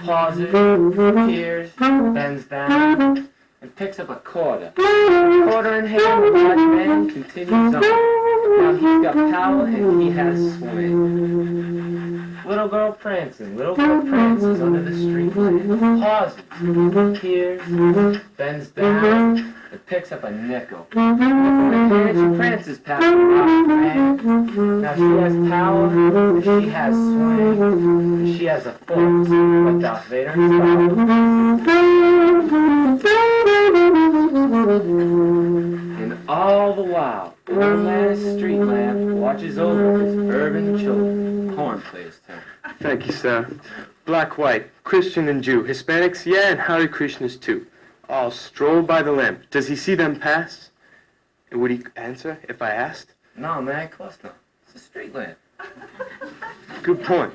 pauses, peers, bends down, and picks up a quarter. Quarter in hand, the large man continues on. Now he's got power and he has swing. Little girl prances under the street lamp, pauses, peers, bends down, and picks up a nickel. Nickel in hand, she prances past the large man. Now she has power, and she has swing, and she has a force, like Darth Vader and Star Wars. And all the while, old man street lamp watches over his urban children. Horn player's turn. Thank you, sir. Black, white, Christian and Jew, Hispanics, yeah, and Hare Krishnas too. All stroll by the lamp. Does he see them pass? And would he answer if I asked? No, man, of course not. It's a street lamp. Good point.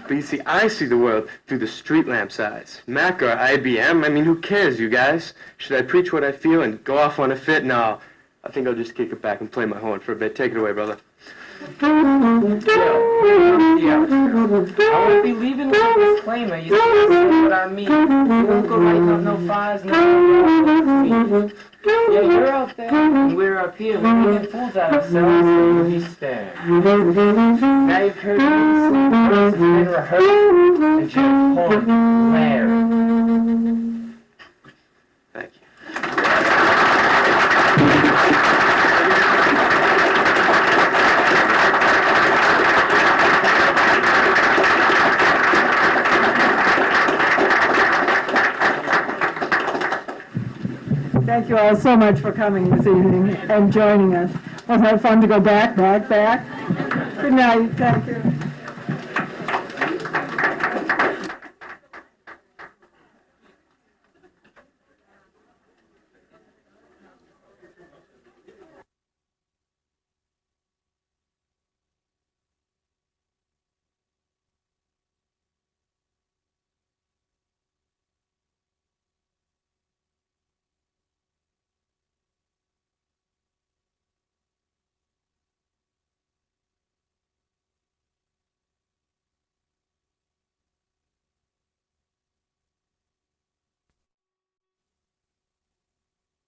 But you see, I see the world through the street lamp's eyes. Mac or IBM, I mean, who cares, you guys? Should I preach what I feel and go off on a fit? No, I think I'll just kick it back and play my horn for a bit. Take it away, brother. Yo, I won't be leaving with a disclaimer. You see what I mean. You won't go lighting up no fires, no. Yeah, you're out there, and we're up here. We're making fools out of ourselves, so you'll be staring. Now you've heard me sleep first, and rehearse, and Jim's horn, Larry. Thank you. Thank you all so much for coming this evening and joining us. Wasn't it fun to go back? Good night. Thank you.